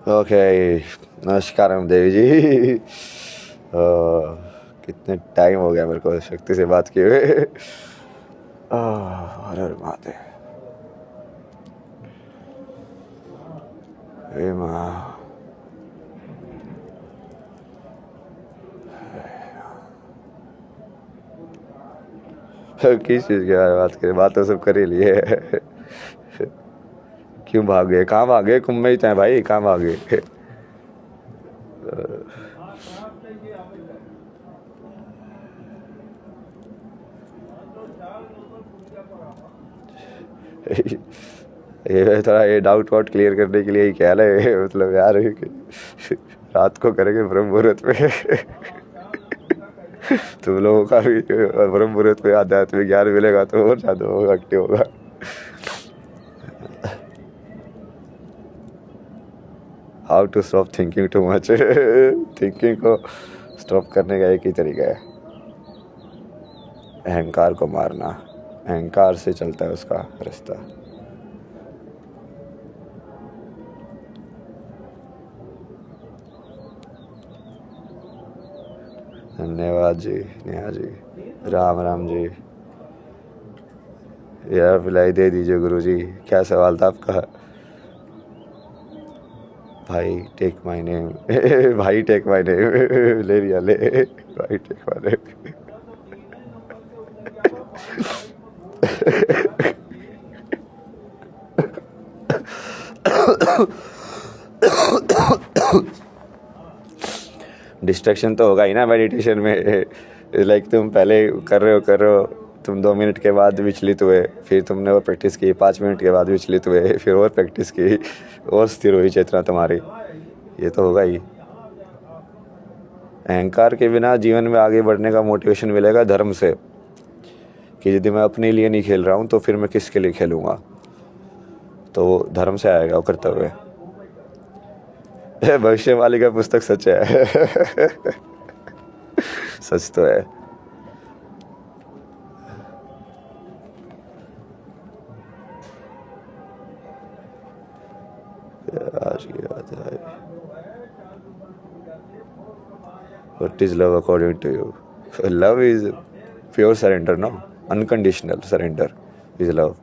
Okay, नमस्कार देवी जी। कितने time हो गया मेरे को शक्ति से बात किए हुए। हर हर महादेव। हे माँ, किस चीज़ के बारे में बात करें? बात तो सब कर ही लिए। क्यों भाग गए? कहाँ भाग गए? कुंभ में ही थे भाई, कहाँ भाग गए? ये थोड़ा ये डाउट वाउट क्लियर करने के लिए ही कह रहे, मतलब यार रात को करेंगे ब्रह्म मुहूर्त में। तुम लोगों का भी ब्रह्म मुहूर्त में आध्यात्मिक ज्ञान मिलेगा तो और ज़्यादा एक्टिव होगा। How to stop thinking too much. Thinking को स्टॉप करने का एक ही तरीका है, अहंकार को मारना। अहंकार से चलता है उसका रास्ता। धन्यवाद जी, नेहा जी, राम राम जी। यार पिलाई दे दीजिए गुरु जी। क्या सवाल था आपका? भाई टेक माय नेम। भाई टेक माय नेम। ले लिया ले। भाई टेक माय नेम। डिस्ट्रैक्शन तो होगा ही ना मेडिटेशन में। लाइक तुम पहले कर रहे हो, तुम 2 मिनट के बाद विचलित हुए, फिर तुमने और प्रैक्टिस की, 5 मिनट के बाद विचलित हुए, फिर और प्रैक्टिस की, और स्थिर हुई चेतना तुम्हारी। ये तो होगा ही। अहंकार के बिना जीवन में आगे बढ़ने का मोटिवेशन मिलेगा धर्म से, कि यदि मैं अपने लिए नहीं खेल रहा हूँ तो फिर मैं किसके लिए खेलूँगा। तो वो धर्म से आएगा वो कर्तव्य। भविष्यवाणी का पुस्तक सच है। सच तो है। आज की बात है। What is love according to you? Love is pure surrender, no? Unconditional surrender is love.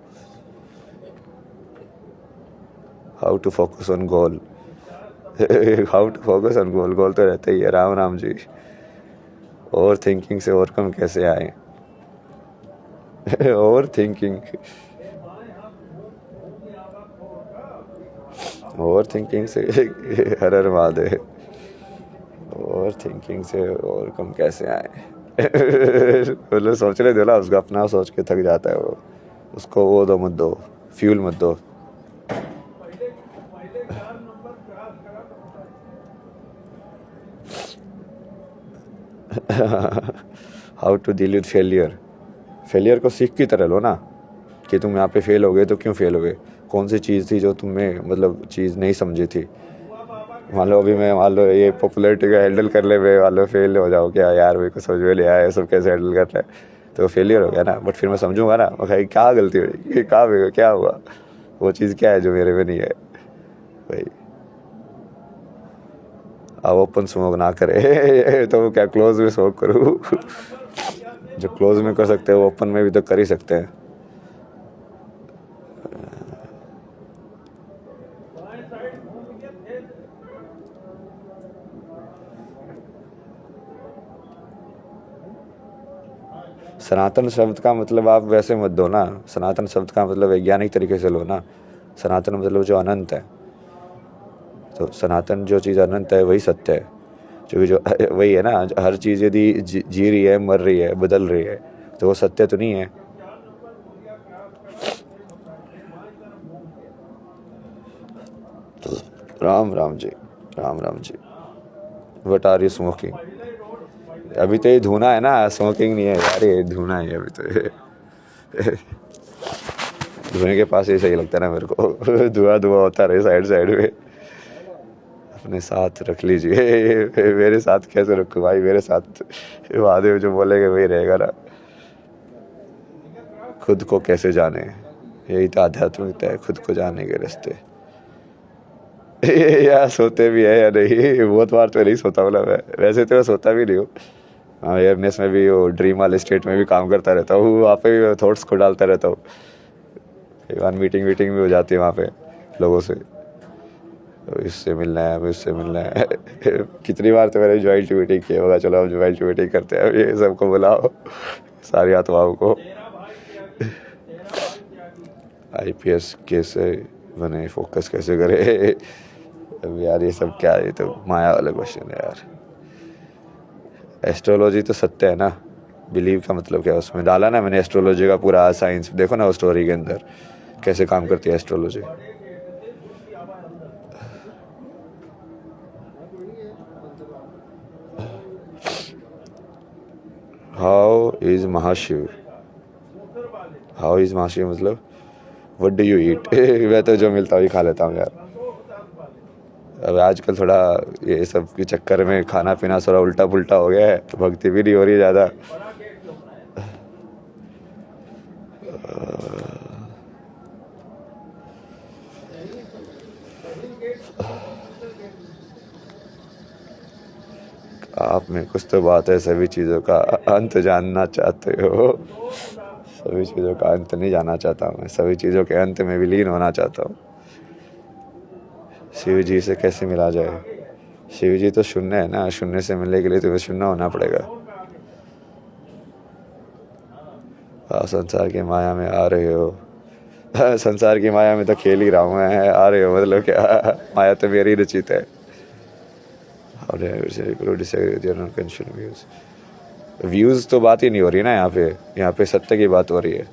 How to focus on goal? How to focus on goal? गोल तो रहता ही है। राम राम जी। ओवर थिंकिंग से ओवरकम कैसे आए? ओवर थिंकिंग, ओवर थिंकिंग से हर हर Mahadev. Over thinking से overcome कैसे आए? मतलब सोचने दो ना उसको, अपना सोच के थक जाता है वो। उसको वो दो मत दो, फ्यूल मत दो। How to deal with failure? Failure को सीख की तरह लो ना, कि तुम यहाँ पे फेल हो गए तो क्यों फेल हो गए, कौन सी चीज़ थी जो तुम्हें मतलब चीज़ नहीं समझी थी। मान लो अभी मैं, मान लो ये पॉपुलैरिटी का हैंडल कर ले, मैं मान लो फेल हो जाओ, क्या यार मेरे को समझ में नहीं आया सब कैसे हैंडल करना है, तो फेलियर हो गया ना। बट फिर मैं समझूंगा ना, भाई क्या गलती हुई, कहाँ क्या हुआ, वो चीज़ क्या है जो मेरे में नहीं है। भाई अब ओपन स्मोक ना करे तो क्या क्लोज में स्मोक करूँ? जो क्लोज में कर सकते हैं वो ओपन में भी तो कर ही सकते हैं। सनातन शब्द का मतलब आप वैसे मत दो ना। सनातन शब्द का मतलब वैज्ञानिक तरीके से लो ना। सनातन मतलब जो अनंत है, तो सनातन जो चीज़ अनंत है वही सत्य है। क्योंकि जो वही है ना, हर चीज़ यदि जी रही है, मर रही है, बदल रही है, तो वो सत्य तो नहीं है। Ram Ram ji, Ram Ram ji. What are you smoking? अभी तो ये धुना है ना, स्मोकिंग नहीं है यार, ये धुना है अभी तो। धुएं के पास ही सही लगता है ना मेरे को। धुआं धुआं होता रहे साइड साइड में। अपने साथ रख लीजिए। मेरे साथ कैसे रखूँ भाई? मेरे साथ महादेव जो बोलेंगे वही रहेगा ना। खुद को कैसे जाने, यही तो आध्यात्मिकता है, खुद को जानने के रास्ते। या सोते भी है या नहीं, बहुत बार तो नहीं सोता, मतलब वैसे तो मैं सोता भी नहीं हूँ। हाँ, एयरनेस में भी, वो ड्रीम वाले स्टेट में भी काम करता रहता हूँ, वहाँ पे भी थॉट्स को डालता रहता हूँ। कई बार मीटिंग वीटिंग भी हो जाती है वहाँ पे लोगों से, तो इससे मिलना है, मुझसे मिलना है। कितनी बार तो मैंने ज्वाइंट मीटिंग की होगा, चलो अब ज्वाइंट मीटिंग करते हैं, ये सबको बुलाओ, सारी आत्माओं को। आईपीएस कैसे बने, फोकस कैसे करे। अब यार ये सब क्या है, ये तो माया वाला क्वेश्चन है यार। एस्ट्रोलॉजी तो सत्य है ना, बिलीव का मतलब क्या है, उसमें डाला ना मैंने एस्ट्रोलॉजी का पूरा साइंस, देखो ना वो स्टोरी के अंदर कैसे काम करती है astrology. How is Mahashiv, how is Mahashiv मतलब व्हाट डू यू ईट। मैं तो जो मिलता है वही खा लेता हूँ यार। अब आजकल थोड़ा ये सब के चक्कर में खाना पीना थोड़ा उल्टा पुल्टा हो गया है, तो भक्ति भी नहीं हो रही है ज़्यादा। आप में कुछ तो बात है, सभी चीज़ों का अंत जानना चाहते हो। सभी चीज़ों का अंत नहीं जानना चाहता मैं, सभी चीज़ों के अंत में विलीन होना चाहता हूँ। शिव जी से कैसे मिला जाए, शिव जी तो शून्य है ना, शून्य से मिलने के लिए तुम्हें शून्य होना पड़ेगा। आप संसार की माया में आ रहे हो। संसार की माया में तो खेल ही रहा हूँ मैं, आ रहे हो मतलब क्या, माया तो मेरी रचित है। व्यूज़ तो बात ही नहीं हो रही ना यहाँ पे सत्य की बात हो रही है।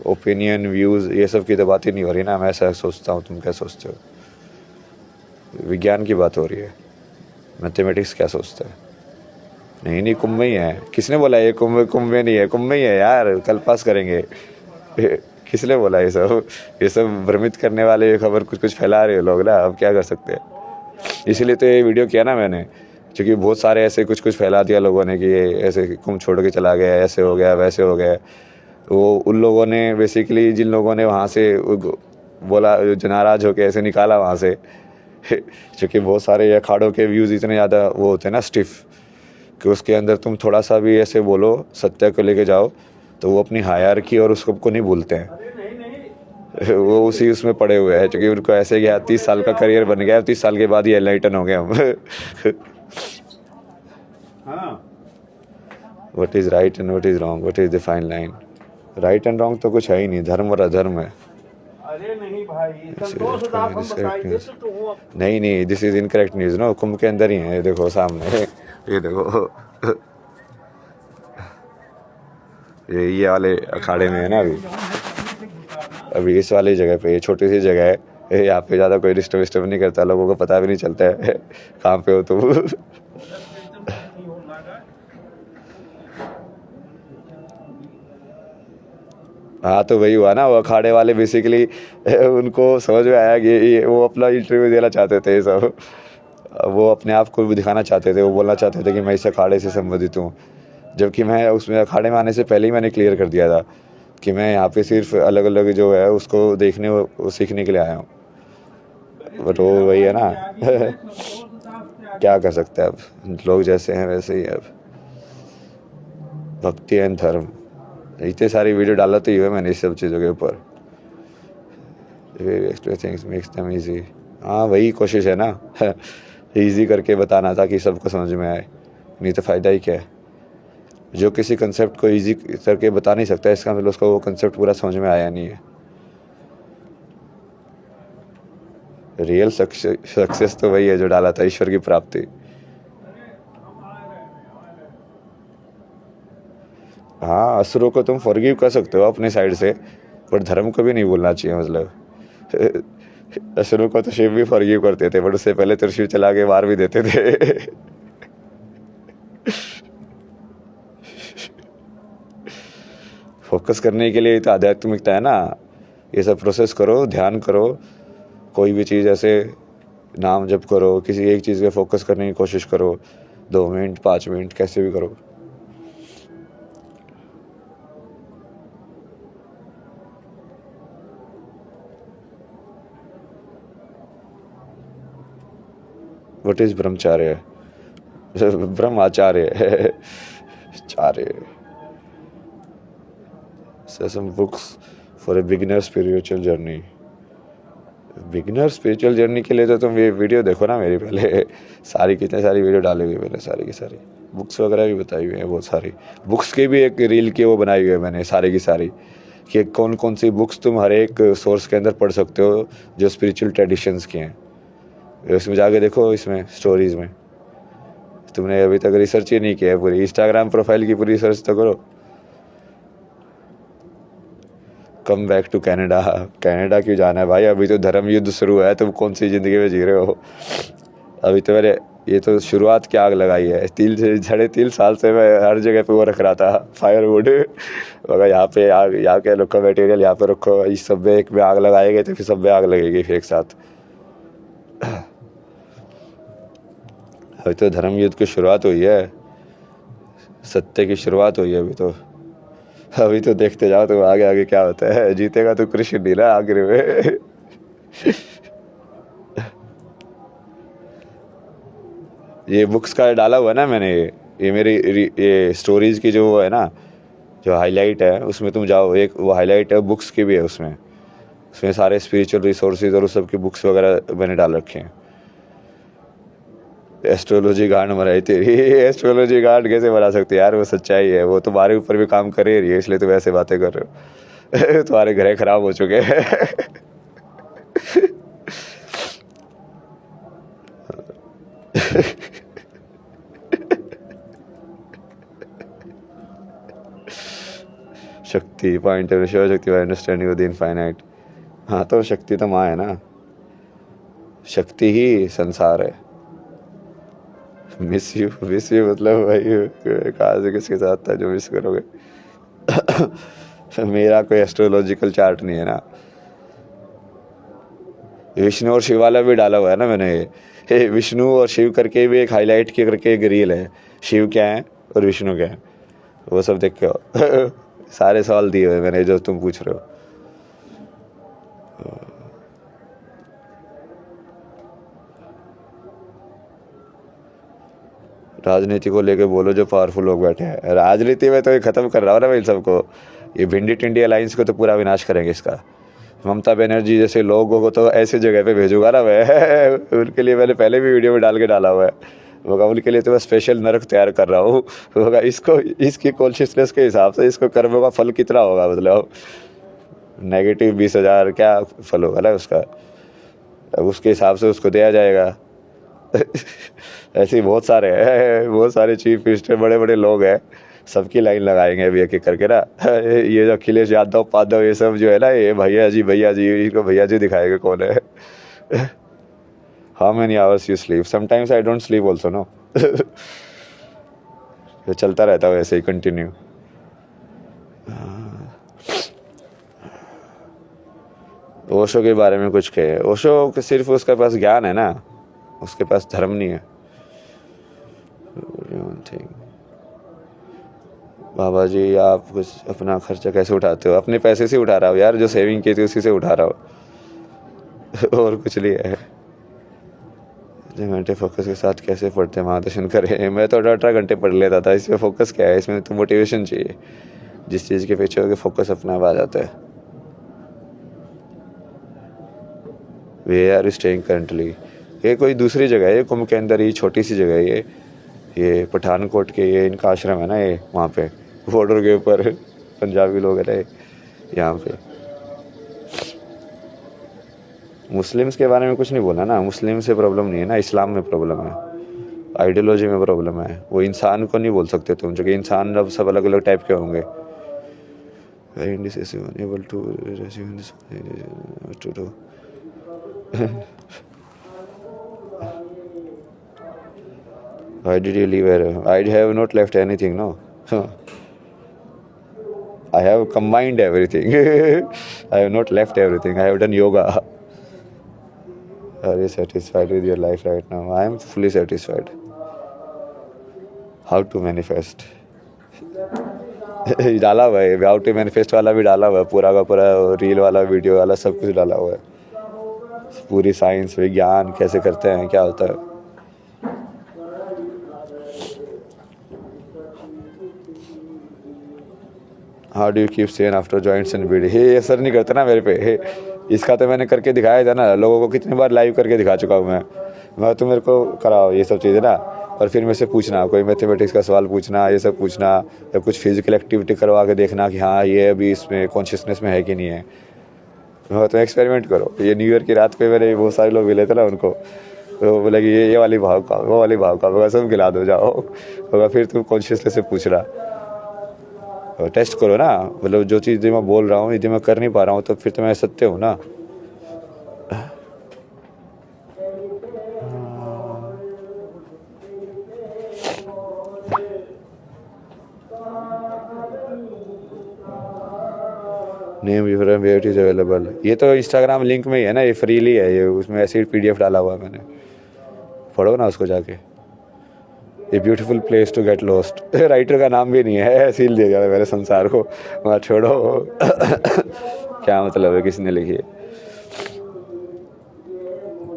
ओपिनियन, व्यूज़, ये सब की तो बात ही नहीं हो रही ना, मैं ऐसा सोचता हूँ, तुम क्या सोचते हो। विज्ञान की बात हो रही है, मैथमेटिक्स क्या सोचता है। नहीं नहीं, कुंभ में ही है, किसने बोला ये कुंभ, कुंभ में नहीं है, कुंभ में ही है यार, कल पास करेंगे। किसने बोला ये सब, ये सब भ्रमित करने वाले ये खबर कुछ कुछ फैला रहे हो लोग ना, अब क्या कर सकते हैं। इसीलिए तो ये वीडियो किया ना मैंने, क्योंकि बहुत सारे ऐसे कुछ कुछ फैला दिया लोगों ने कि ये ऐसे कुंभ छोड़ के चला गया, ऐसे हो गया, वैसे हो गया। वो उन लोगों ने बेसिकली, जिन लोगों ने वहाँ से बोला, जो नाराज़ होके ऐसे निकाला वहाँ से। क्योंकि बहुत सारे अखाड़ों के व्यूज़ इतने ज़्यादा वो होते हैं ना स्टिफ, कि उसके अंदर तुम थोड़ा सा भी ऐसे बोलो, सत्य को लेके जाओ, तो वो अपनी हायरार्की और उसको को नहीं भूलते हैं। वो उसी उसमें पड़े हुए हैं, क्योंकि उनको ऐसे गया 30 साल का करियर बन गया, 30 साल के बाद ही एनलाइटन हो गए हम। What is right and what is wrong, what is the fine line. Right and wrong तो कुछ है ही नहीं, धर्म और अधर्म है। अरे नहीं भाई, संतोष दास हम बताइए तो नहीं नहीं, this is incorrect news no, Kumbh के अंदर ही है, ये देखो सामने, ये देखो। ये वाले अखाड़े में है ना अभी, अभी इस वाली जगह पे, ये छोटी सी जगह है, यहाँ पे ज़्यादा कोई डिस्टर्ब नहीं करता, लोगों को पता भी नहीं चलता है कहाँ पे हो तुम। हाँ तो वही हुआ ना, वो अखाड़े वाले बेसिकली उनको समझ में आया कि ये वो अपना इंटरव्यू देना चाहते थे सब, वो अपने आप को भी दिखाना चाहते थे, वो बोलना चाहते थे कि मैं इस अखाड़े से संबंधित हूँ। जबकि मैं उसमें अखाड़े में आने से पहले ही मैंने क्लियर कर दिया था कि मैं यहाँ पे सिर्फ अलग अलग जो है उसको देखने, वो सीखने के लिए आया हूँ। बट वो वही है ना। क्या कर सकते हैं, अब लोग जैसे हैं वैसे ही। अब भक्ति एंड धर्म, इतने सारी वीडियो डाला तो ही हुआ मैंने इस सब चीज़ों के ऊपर। थिंग्स मेक्स देम ईजी, हाँ वही कोशिश है ना। ईजी करके बताना था कि सबको समझ में आए, नहीं तो फ़ायदा ही क्या है। जो किसी कंसेप्ट को ईजी करके बता नहीं सकता, इसका मतलब उसको वो कंसेप्ट पूरा समझ में आया नहीं है। रियल सक्सेस तो वही है जो डाला था, ईश्वर की प्राप्ति। हाँ, असुरों को तुम फॉरगिव कर सकते हो अपने साइड से, बट धर्म को भी नहीं भूलना चाहिए, मतलब। असुरों को तो शिव भी फॉरगिव करते थे, बट उससे पहले त्रिशूल चला के मार भी देते थे। फोकस करने के लिए तो आध्यात्मिकता है ना, ये सब प्रोसेस करो, ध्यान करो, कोई भी चीज़ ऐसे नाम जप करो, किसी एक चीज़ पे फोकस करने की कोशिश करो, 2 मिनट 5 मिनट कैसे भी करो। What is brahmacharya? ब्रह्माचार्य चार्य। Some books for a beginner spiritual journey. Beginner spiritual journey के लिए तो तुम ये वीडियो देखो ना मेरी, पहले सारी कितने सारी वीडियो डाली हुई है मैंने, सारी की सारी बुक्स वगैरह भी बताई हुई है, बहुत सारी बुक्स की भी एक रील की वो बनाई हुई है मैंने सारी की सारी, कि कौन कौन सी बुक्स तुम हर एक सोर्स के अंदर पढ़ सकते हो जो स्पिरिचुअल ट्रेडिशंस की हैं। इसमें जाके देखो, इसमें स्टोरीज में तुमने अभी तक रिसर्च ही नहीं किया है पूरी, इंस्टाग्राम प्रोफाइल की पूरी रिसर्च तो करो। Come back to Canada. Canada क्यों जाना है भाई, अभी तो धर्म युद्ध शुरू है, तुम कौन सी ज़िंदगी में जी रहे हो? अभी तो मैंने ये तो शुरुआत की आग लगाई है, 3 साल से मैं हर जगह पे वो रख रहा था फायरवुड, मगर यहाँ पे आग, यहाँ के रखो मटेरियल यहाँ पे रखो, इस सब में एक में आग लगाएंगे तो फिर सब में आग लगेगी फिर एक साथ। अभी तो धर्म युद्ध की शुरुआत हुई है, सत्य की शुरुआत हुई है अभी तो। अभी तो देखते जाओ तो आगे आगे क्या होता है, जीतेगा तो कृष्ण नहीं ना आखिर में। ये बुक्स का डाला हुआ है ना मैंने, ये मेरी ये स्टोरीज की जो है ना, जो हाईलाइट है उसमें तुम जाओ, एक वो हाईलाइट है बुक्स की भी है उसमें सारे स्पिरिचुअल रिसोर्सेज और उस सब की बुक्स वगैरह मैंने डाल रखे हैं। एस्ट्रोलॉजी गांड मराई तेरी। एस्ट्रोलॉजी गांड कैसे बना सकती है यार, वो सच्चाई है, वो तुम्हारे ऊपर भी काम कर रही है, इसलिए तुम ऐसे बातें कर रहे हो। तुम्हारे घर खराब हो चुके हैं। शक्ति पॉइंट है, Shiv Shakti understanding of the infinite. हाँ तो शक्ति तो माँ है ना, शक्ति ही संसार है। मिस यू मतलब भाई कहाँ से किसके साथ था जो मिस करोगे? मेरा कोई एस्ट्रोलॉजिकल चार्ट नहीं है ना। विष्णु और शिव वाला भी डाला हुआ है ना मैंने, ये विष्णु और शिव करके भी एक हाईलाइट की करके एक रील है, शिव क्या है और विष्णु क्या है, वो सब देख के सारे सवाल दिए हुए मैंने जो तुम पूछ रहे हो। राजनीति को लेके बोलो जो पावरफुल लोग बैठे हैं, राजनीति में तो ये खत्म कर रहा हूँ ना मैं इन सबको, ये भिंडी टिंडी अलायंस को तो पूरा विनाश करेंगे इसका। ममता बनर्जी जैसे लोगों को तो ऐसी जगह पे भेजूंगा ना मैं, उनके लिए मैंने पहले भी वीडियो में डाल के डाला हुआ है, होगा उनके लिए तो मैं स्पेशल नरक तैयार कर रहा हूँ, होगा इसको, इसकी कॉन्शियसनेस के हिसाब से इसको कर्मों का फल कितना होगा, मतलब नेगेटिव 20,000 क्या फल होगा ना उसका, अब उसके हिसाब से उसको दिया जाएगा। ऐसे ही बहुत सारे हैं, बहुत सारे चीफ मिनिस्टर बड़े बड़े लोग हैं, सबकी लाइन लगाएंगे अभी एक एक करके ना। ये जो अखिलेश यादव ये सब जो है ना, ये भैया जी इनको भैया जी दिखाएंगे कौन है। How many hours you sleep? Sometimes I don't sleep also no. ये चलता रहता है वैसे ही कंटिन्यू। ओशो के बारे में कुछ कहे, ओशो के सिर्फ उसके पास ज्ञान है ना, उसके पास धर्म नहीं है। बाबा जी आप कुछ अपना खर्चा कैसे उठाते हो? अपने पैसे से उठा रहा हो यार, जो सेविंग की थी उसी से उठा रहा हो। और कुछ नहीं है। घंटे फोकस के साथ कैसे पढ़ते हैं, महादर्शन करें? मैं तो 18 घंटे पढ़ लेता था, इसमें फोकस क्या है? इसमें तो मोटिवेशन चाहिए, जिस चीज़ के पीछे होकर फोकस अपना आ जाता है। वे आर स्टेइंग करंटली, ये कोई दूसरी जगह है, कुंभ के अंदर ही छोटी सी जगह है ये पठानकोट के, ये इनका आश्रम है ना, ये वहाँ पे बॉर्डर के ऊपर पंजाबी लोग है यहाँ पे। मुस्लिम्स के बारे में कुछ नहीं बोला ना, मुस्लिम से प्रॉब्लम नहीं है ना, इस्लाम में प्रॉब्लम है, आइडियोलॉजी में प्रॉब्लम है। वो इंसान को नहीं बोल सकते तुम, जो कि इंसान अब सब अलग अलग टाइप के होंगे। Why did you leave here? I have not left anything, no. I have combined everything. I have not left everything. I have done yoga. Are you satisfied with your life right now? I am fully satisfied. How to manifest? डाला हुआ है, how to manifest वाला भी डाला हुआ है, पूरा का पूरा रील वाला, वीडियो वाला, सब कुछ डाला हुआ है। पूरी साइंस, विज्ञान कैसे करते हैं, क्या होता है। How do you keep sane after joints and beedi, ये असर नहीं करता ना मेरे पे। इसका तो मैंने करके दिखाया था ना, लोगों को कितनी बार लाइव करके दिखा चुका हूँ मैं तो मेरे को कराओ ये सब चीज़ें ना, और फिर मेरे से पूछना कोई मैथमेटिक्स का सवाल पूछना, ये सब पूछना, या कुछ फिजिकल एक्टिविटी करवा के देखना कि हाँ ये अभी इसमें कॉन्शियसनेस में है कि नहीं है। तो एक्सपेरिमेंट करो। ये न्यू ईयर की रात पे मेरे बहुत सारे लोग मिले थे ना, उनको तो बोले कि ये वाली भाव का, वो वाली भाव का, होगा सब खिला दो जाओ, होगा फिर तुम कॉन्शियसनेस से पूछ रहा, टेस्ट करो ना। मतलब जो चीज़ मैं बोल रहा हूँ यदि मैं कर नहीं पा रहा हूँ तो फिर तो मैं सत्य हूँ ना। Name your where is available, ये तो इंस्टाग्राम लिंक में ही है ना, ये फ्रीली है, ये उसमें ऐसे ही PDF डाला हुआ है मैंने, पढ़ो ना उसको जाके। A beautiful place to get lost, writer का नाम भी नहीं है, सील दे दिया मेरे संसार को, वहाँ छोड़ो। क्या मतलब है किसने लिखी है।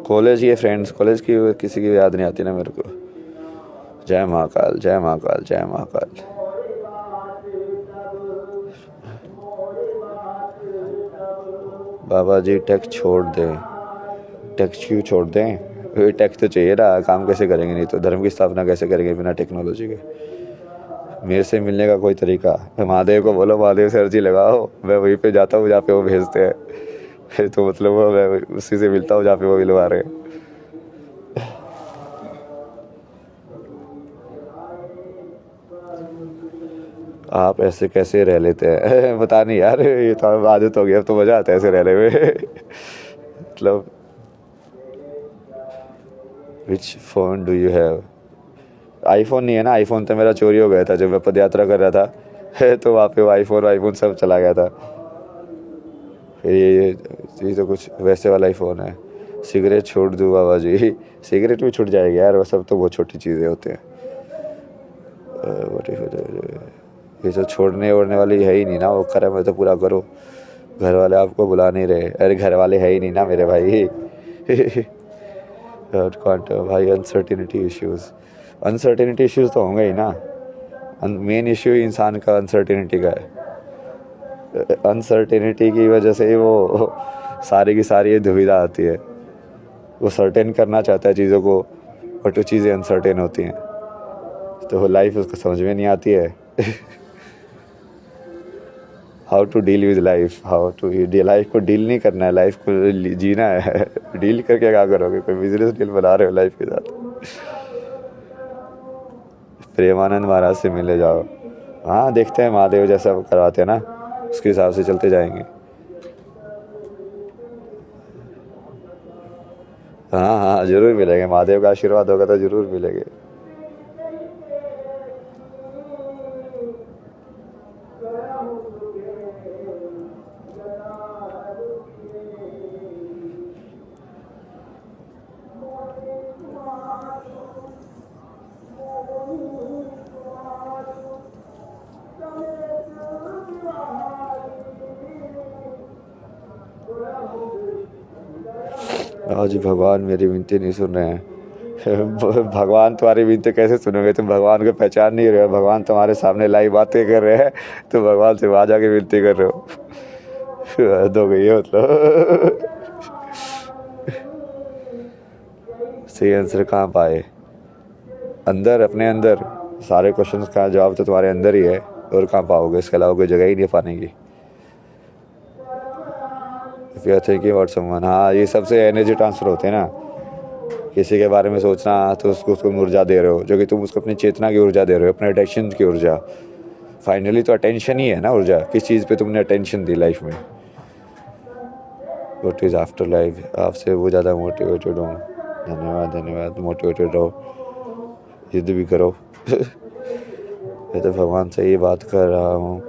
कॉलेज के फ्रेंड्स, कॉलेज की किसी की याद नहीं आती ना मेरे को। जय महाकाल, जय महाकाल, जय महाकाल। बाबा जी टेक छोड़ दें, टेक क्यों छोड़ दें, टेक तो चाहिए ना, काम कैसे करेंगे, नहीं तो धर्म की स्थापना कैसे करेंगे बिना टेक्नोलॉजी के। मेरे से मिलने का कोई तरीका, महादेव को बोलो महादेव से अर्जी लगाओ, मैं वहीं पे जाता हूँ जहाँ पे वो भेजते हैं, फिर तो मतलब वो मैं उसी से मिलता हूँ जहाँ पे वो मिलवा रहे हैं। आप ऐसे कैसे रह लेते हैं। पता नहीं यार, ये तो आदत हो गई, अब तो मज़ा आता है ऐसे रहने में। मतलब which phone do you have, iPhone नहीं है ना, आईफोन तो मेरा चोरी हो गया था जब मैं पद यात्रा कर रहा था। तो वहाँ पे आईफोन सब चला गया था। फिर ये तो कुछ वैसे वाला ही फ़ोन है। सिगरेट छोड़ दूँ बाबा जी, सिगरेट भी छूट जाएगी यार, वो सब तो बहुत छोटी चीज़ें होती हैं। ये तो छोड़ने ओढ़ने वाली है ही नहीं ना, वो कर्म है तो पूरा करो। घर वाले आपको बुला नहीं रहे, अरे घर वाले है ही नहीं ना मेरे भाई। भाई अनसर्टिनिटी इश्यूज़ तो होंगे ही ना। मेन इश्यू इंसान का अनसर्टिनिटी का है। अनसर्टिनिटी की वजह से ही वो सारी की सारी ये दुविधा आती है। वो सर्टेन करना चाहता है चीज़ों को, बट वो चीज़ें अनसर्टेन होती हैं, तो वो लाइफ उसको समझ में नहीं आती है। How to deal with life, how to, life को डील नहीं करना है, लाइफ को जीना है। डील करके क्या करोगे, कोई बिजनेस डील बना रहे हो लाइफ के साथ। प्रेमानंद महाराज से मिले जाओ, हाँ देखते हैं महादेव जैसा करवाते हैं ना, उसके हिसाब से चलते जाएंगे। हाँ हाँ जरूर मिलेंगे, महादेव का आशीर्वाद होगा तो जरूर मिलेंगे। आज भगवान मेरी विनती नहीं सुन रहे हैं। भगवान तुम्हारी विनती कैसे सुनोगे, तुम भगवान को पहचान नहीं रहे हो। भगवान तुम्हारे सामने लाइव बातें कर रहे हैं, तो भगवान से वहाँ जाके विनती कर रहे हो। हद हो गई है मतलब। सही आंसर कहाँ पाए, अंदर, अपने अंदर। सारे क्वेश्चंस का जवाब तो तुम्हारे अंदर ही है, और कहाँ पाओगे, इसके अलावा कोई जगह ही नहीं पाने की। If you are thinking about someone, हाँ ये सबसे एनर्जी ट्रांसफर होते हैं ना। किसी के बारे में सोचना तो उसको ऊर्जा दे रहे हो, जो कि तुम उसको अपनी चेतना की ऊर्जा दे रहे हो, अपने अटेंशन की ऊर्जा। फाइनली तो अटेंशन ही है ना ऊर्जा, किस चीज़ पे तुमने अटेंशन दी लाइफ में। व्हाट इज़ आफ्टर लाइफ, आपसे वो ज़्यादा मोटिवेटेड हूँ। धन्यवाद धन्यवाद, मोटिवेटेड रहो, जिद भी करो। मैं तो भगवान से ये बात कर रहा हूँ,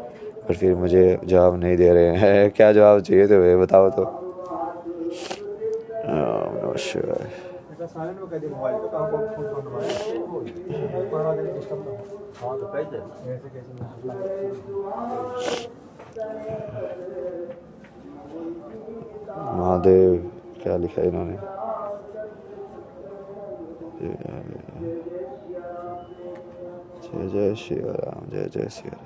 पर फिर मुझे जवाब नहीं दे रहे हैं। क्या जवाब चाहिए तो बताओ तो। शिवाय। महादेव क्या लिखा है इन्होंने। जय जय श्री राम, जय जय Shri Ram.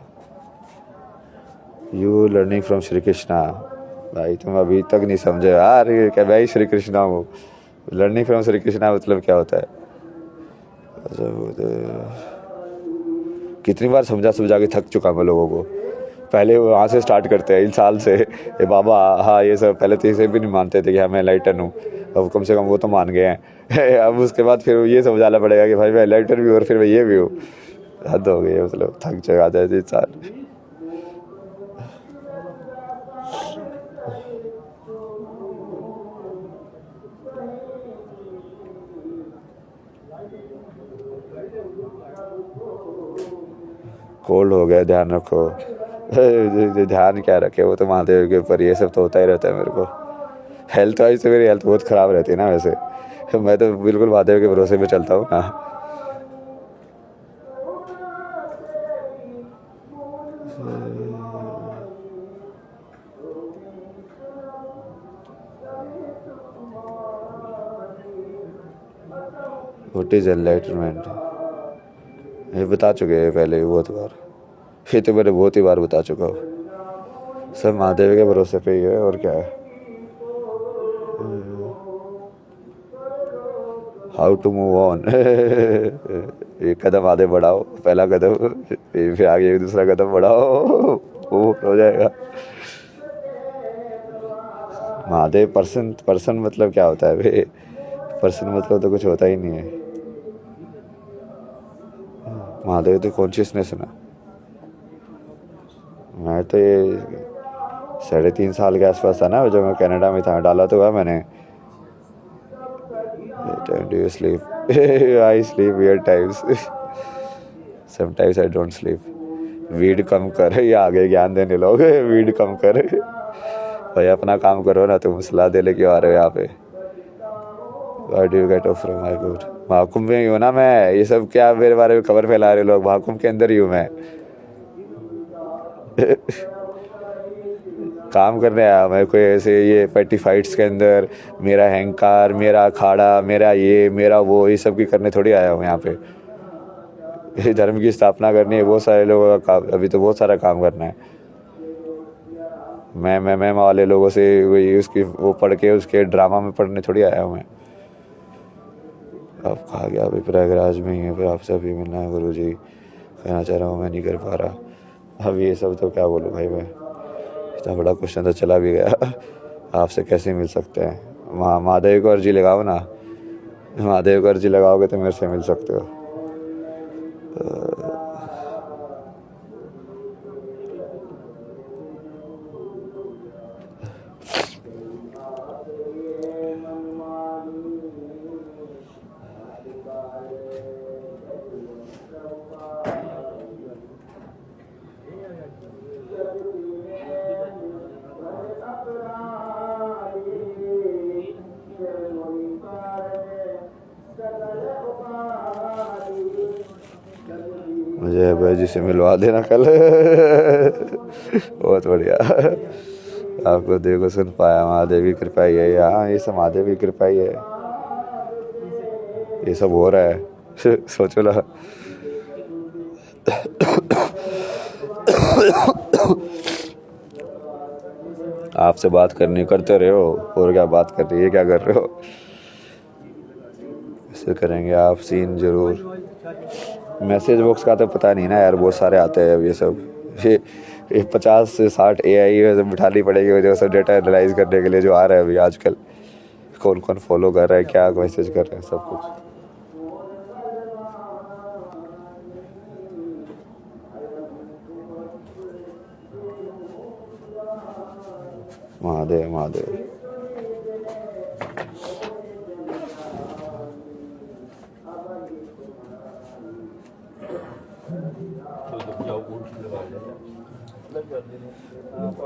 You learning from Shri Krishna. भाई तुम अभी तक नहीं समझे यार, ये क्या भाई श्री कृष्णा हूँ। लर्निंग फ्रॉम श्री कृष्णा मतलब क्या होता है? कितनी बार समझा समझा के थक चुका मैं लोगों को। पहले वहाँ से स्टार्ट करते हैं इन साल से, ये बाबा हाँ ये सब, पहले तो इसे भी नहीं मानते थे कि हाँ मैं एनलाइटन हूँ, अब कम से कम वो तो मान गए हैं। अब उसके बाद फिर ये समझाना पड़ेगा कि भाई मैं एनलाइटन भी हूँ और फिर मैं ये भी हूँ। हद हो गई है, मतलब थक चुका था इंसान। कोल्ड हो गया, ध्यान रखो। ध्यान क्या रखे, वो तो महादेव के ऊपर, ये सब तो होता ही रहता है मेरे को। हेल्थ वाइज तो मेरी हेल्थ बहुत ख़राब रहती है ना वैसे, मैं तो बिल्कुल महादेव के भरोसे पे चलता हूँ ना। व्हाट इज एनलाइटनमेंट, ये बता चुके हैं पहले बहुत बार, ये तो मैंने बहुत ही बार बता चुका हूँ। सब महादेव के भरोसे पे ही है, और क्या है। How to move on. एक कदम आगे बढ़ाओ, पहला कदम, फिर आगे दूसरा कदम बढ़ाओ, वो हो जाएगा। महादेव पर्सन, पर्सन मतलब क्या होता है भाई? पर्सन मतलब तो कुछ होता ही नहीं है। महादेव तो कॉन्शियसनेस है ना। मैं तो ये 3.5 साल के आसपास था ना जब मैं कनाडा में था, डाला तो हुआ मैंने। Do you sleep? I sleep weird times. Sometimes I don't sleep. Weed कम कर, ये आगे ज्ञान देने लोग, वीड कम कर। भाई अपना काम करो ना, तुम सलाह देने क्यों आ रहे हो यहाँ पे? Why do you get off from my good? Mahakumbh में ही हूँ ना मैं, ये सब क्या मेरे बारे में खबर फैला रहे लोग, महाकुंभ के अंदर ही हूँ मैं। काम करने आया मैं, कोई ऐसे ये पेटी फाइट्स के अंदर मेरा अहंकार, मेरा अखाड़ा, मेरा ये मेरा वो, ये सब की करने थोड़ी आया हूँ यहाँ पे। धर्म की स्थापना करनी है, बहुत सारे लोगों का काम, अभी तो बहुत सारा काम करना है। मैं वाले लोगों से वही उसकी वो पढ़ के उसके ड्रामा में पढ़ने थोड़ी आया हूँ मैं। अब कहा गया अभी प्रयागराज में ही है, फिर आपसे अभी मिलना है गुरु जी, कहना चाह रहा हूँ मैं नहीं कर पा रहा। अब ये सब तो क्या बोलूँ भाई, मैं इतना बड़ा क्वेश्चन तो चला भी गया। आपसे कैसे मिल सकते हैं? महादेव को अर्जी लगाओ ना, महादेव को अर्जी लगाओगे तो मेरे से मिल सकते हो। मुझे अभय जी से मिलवा देना कल। बहुत बढ़िया, आपको देखो सुन पाया, महादेव की कृपा ही है। हाँ ये सब महादेव की कृपा ही है, ये सब हो रहा है। सोचो ना। आपसे बात करनी करते रहे हो, और क्या बात कर रही है, क्या कर रहे हो? ऐसे करेंगे आप सीन जरूर। मैसेज बॉक्स का तो पता नहीं ना यार, बहुत सारे आते हैं अब ये सब। ये 50 से 60 AI बिठानी पड़ेगी मुझे सब डेटा एनालाइज करने के लिए, जो आ रहा है अभी आजकल, कौन कौन फॉलो कर रहा है, क्या मैसेज कर रहे हैं, सब कुछ। Mahadev Mahadev.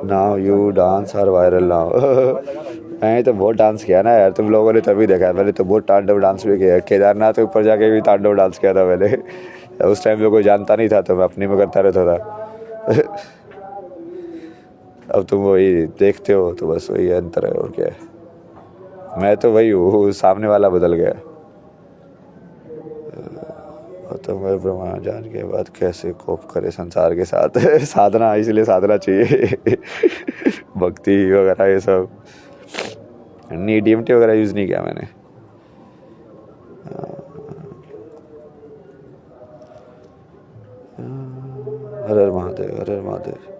Now you dance are viral now. मैंने तो बहुत डांस किया ना यार, तुम लोगों ने तभी देखा है। मैंने तो बहुत तांडव डांस भी किया, केदारनाथ के ऊपर जाके भी तांडव डांस किया था मैंने। उस टाइम में कोई जानता नहीं था तो मैं अपने में करता रहता था। अब तुम वही देखते हो तो बस वही अंतर है, और क्या है। मैं तो वही हूँ, सामने वाला बदल गया। खत्म हुए ब्रह्मांड जान के बाद कैसे कोप करे संसार के साथ साधना, इसलिए साधना चाहिए भक्ति वगैरह ये सब। नहीं DMT वगैरह यूज़ नहीं किया मैंने। हर हर महादेव, हर हर महादेव।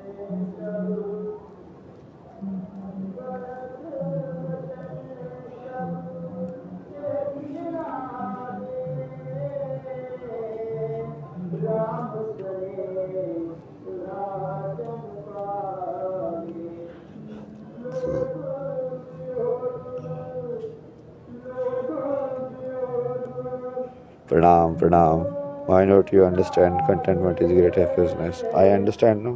प्रणाम प्रणाम। Why not you understand contentment is great happiness? I understand no।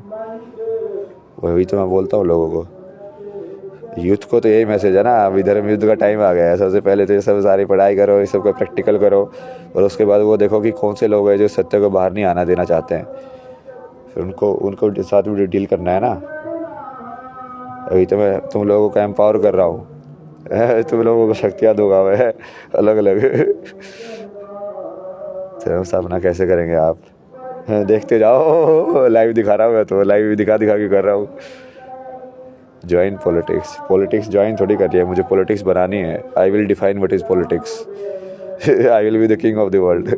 वही तो मैं बोलता हूँ लोगों को, यूथ को तो यही मैसेज है ना, अभी धर्म युद्ध का टाइम आ गया है। सबसे पहले तो ये सब सारी पढ़ाई करो, ये सब को प्रैक्टिकल करो, और उसके बाद वो देखो कि कौन से लोग हैं जो सत्य को बाहर नहीं आना देना चाहते हैं, फिर उनको साथ में डील करना है ना। अभी तो मैं तुम लोगों को एम्पावर कर रहा हूँ, तुम लोगों को शक्तियाँ दूंगा मैं अलग अलग तो सामना कैसे करेंगे आप, देखते जाओ। लाइव दिखा रहा हूँ मैं तो, लाइव दिखा के कर रहा हूँ। ज्वाइन पॉलिटिक्स ज्वाइन थोड़ी कर रही है, मुझे पॉलिटिक्स बनानी है। I will define what is politics I will be the king of the world.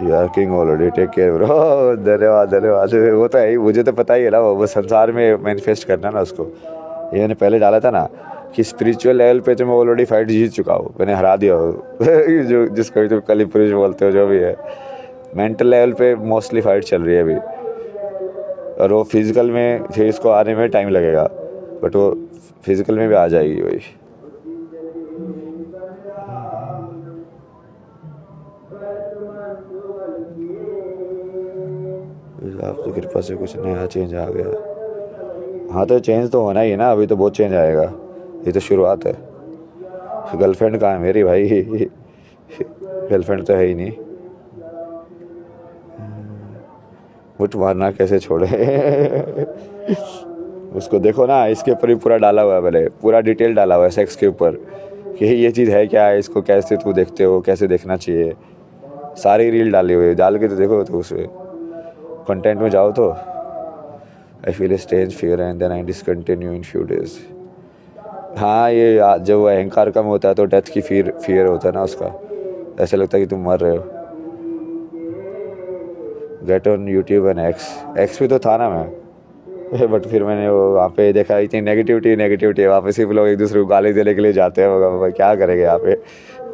You are king already, take care bro. धन्यवाद। वो तो है ही, मुझे तो पता ही है ना, वो संसार में मैनिफेस्ट करना ना उसको। ये मैंने पहले डाला था ना कि स्पिरिचुअल लेवल पे तो मैं ऑलरेडी फाइट जीत चुका हूँ, मैंने हरा दिया जो जिसको भी तुम कली पुरुष बोलते हो, जो भी है। मेंटल लेवल पे मोस्टली फाइट चल रही है अभी, और वो फिजिकल में फिर इसको आने में टाइम लगेगा, बट वो फिजिकल में भी आ जाएगी वही। आपकी कृपा से कुछ नया चेंज आ गया। हाँ तो चेंज तो होना ही है ना, अभी तो बहुत चेंज आएगा, ये तो शुरुआत है। गर्लफ्रेंड कहाँ है मेरी भाई गर्लफ्रेंड तो है ही नहीं। मुठ मारना कैसे छोड़े उसको देखो ना, इसके ऊपर भी पूरा डाला हुआ है, मैंने पूरा डिटेल डाला हुआ है सेक्स के ऊपर कि ये चीज़ है क्या है, इसको कैसे तू देखते हो, कैसे देखना चाहिए, सारी रील डाली हुई है। डाल के तो देखो तो उसमें कंटेंट में जाओ तो I feel strange fear and then I discontinue in few days. हाँ, ये जब अहंकार कम होता है तो डेथ की फियर होता है ना उसका, ऐसा लगता है कि तुम मर रहे हो। Get on YouTube and x भी तो था ना मैं बट फिर मैंने वो वहाँ पे देखा इतनी नेगेटिविटी है वहाँ पे, सिर्फ लोग एक दूसरे को गाली देने के लिए जाते हैं। भाई क्या करेंगे यहाँ पे,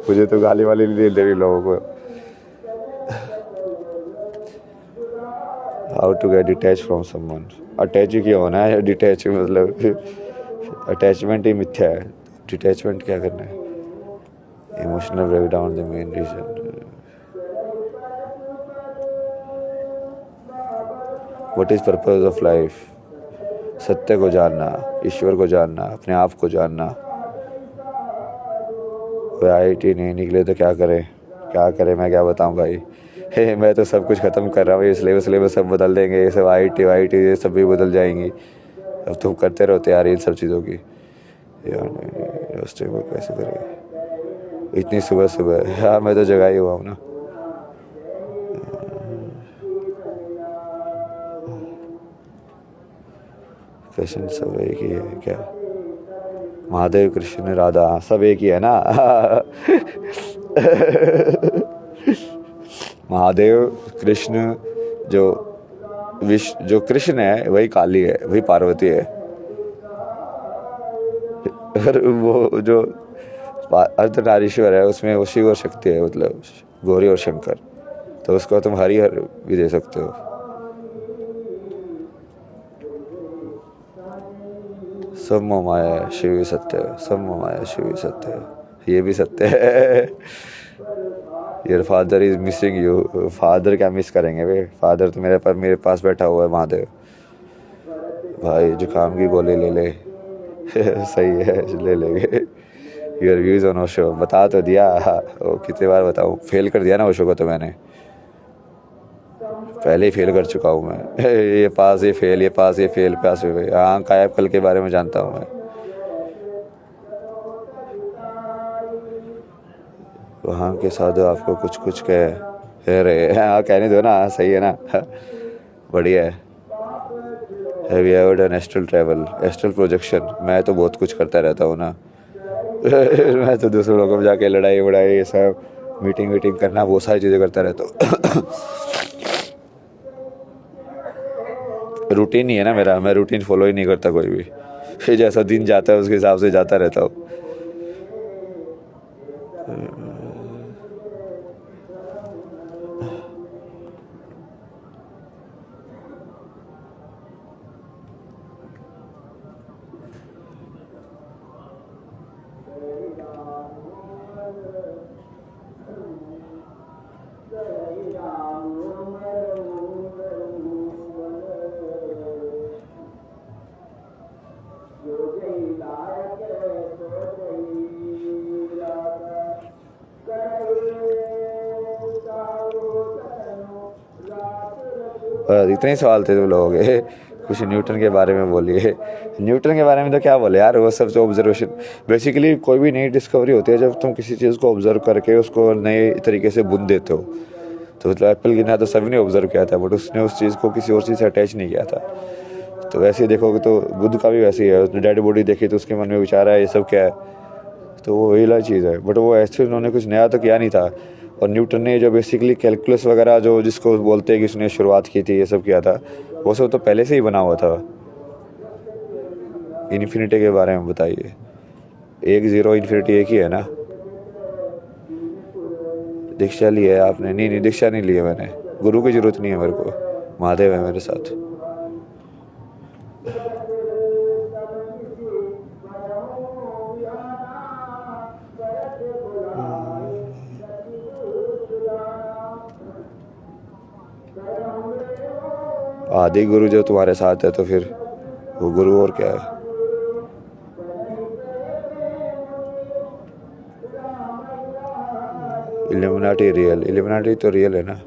मुझे तो गाली वाली नहीं दे रही लोगों को। How to get detach from someone, attach ही क्यों होना है, डिटैच मतलब अटैचमेंट ही मिथ्या है, डिटैचमेंट क्या करना है। Emotional breakdown the main reason. What is purpose of life, सत्य को जानना, ईश्वर को जानना, अपने आप को जानना। कोई IIT नहीं निकले तो क्या करें मैं क्या बताऊं भाई मैं तो सब कुछ ख़त्म कर रहा हूँ, ये सिलेबस सब बदल देंगे, ये सब IIT ये सब भी बदल जाएंगी। अब तुम करते रहो तैयारी इन सब चीज़ों की यार, को कैसे करेंगे इतनी सुबह। हाँ मैं तो जगा ही हुआ हूँ ना। कृष्ण सब एक ही है क्या, महादेव कृष्ण राधा सब एक ही है ना महादेव कृष्ण जो कृष्ण है वही काली है, वही पार्वती है। और वो जो अर्धनारीश्वर है उसमें वो शिव और शक्ति है, मतलब गौरी और शंकर। तो उसको तुम हरिहर भी दे सकते हो। सब मोह माया है, शिव ही सत्य है। सब मोह माया है, शिव ही सत्य है। ये भी सत्य है। Your father is missing you. Father क्या मिस करेंगे वे? फादर तो मेरे पास बैठा हुआ है महादेव। भाई जुकाम की गोली ले ले। सही है, ले लेंगे। योर व्यूज ऑन ओशो बता तो दिया। वो कितनी बार बताऊँ? फेल कर दिया ना ओशो को तो मैंने पहले ही फेल कर चुका हूँ मैं। ये पास ये फेल, ये पास ये फेल, पास ये फेल। हाँ, कायब कल के बारे में जानता हूँ मैं। वहाँ के साधु आपको कुछ कुछ कह रहे हैं। हाँ, कहने दो ना, सही है ना। बढ़िया है। Have you ever done astral travel? Astral projection मैं तो बहुत कुछ करता रहता हूँ ना। मैं तो दूसरे लोगों में जाके लड़ाई वड़ाई ये सब मीटिंग करना, बहुत सारी चीज़ें करता रहता हूँ। रूटीन ही है ना मेरा, मैं रूटीन फॉलो ही नहीं करता कोई भी। फिर जैसा दिन जाता है उसके हिसाब से जाता रहता हूँ। इतने ही सवाल थे तुम लोगों के। कुछ न्यूटन के बारे में बोलिए। न्यूटन के बारे में तो क्या बोले यार, वो सब तो ऑब्जर्वेशन। बेसिकली कोई भी नई डिस्कवरी होती है जब तुम किसी चीज़ को ऑब्जर्व करके उसको नए तरीके से बुन देते हो। तो मतलब एप्पल गिना तो सभी ने ऑब्जर्व किया था, बट उसने उस चीज़ को किसी और चीज़ से अटैच नहीं किया था। तो वैसे ही देखोगे तो बुद्ध का भी वैसे ही है। उसने डेड बॉडी देखी तो उसके मन में विचार आया ये सब क्या है, तो वो वही वाली चीज़ है। बट वो ऐसे उन्होंने कुछ नया तो किया नहीं था। और न्यूटन ने जो बेसिकली कैलकुलस वगैरह जो जिसको बोलते हैं कि उसने शुरुआत की थी, ये सब किया था, वो सब तो पहले से ही बना हुआ था। इन्फिनिटी के बारे में बताइए। 1-0 इन्फिनिटी एक ही है ना। दीक्षा ली है आपने? नहीं, दीक्षा नहीं ली है मैंने। गुरु की जरूरत नहीं है मेरे को, महादेव है मेरे साथ। आदि गुरु जो तुम्हारे साथ है तो फिर वो गुरु और क्या है। इल्यूमिनाटी रियल, इल्यूमिनाटी तो रियल है ना।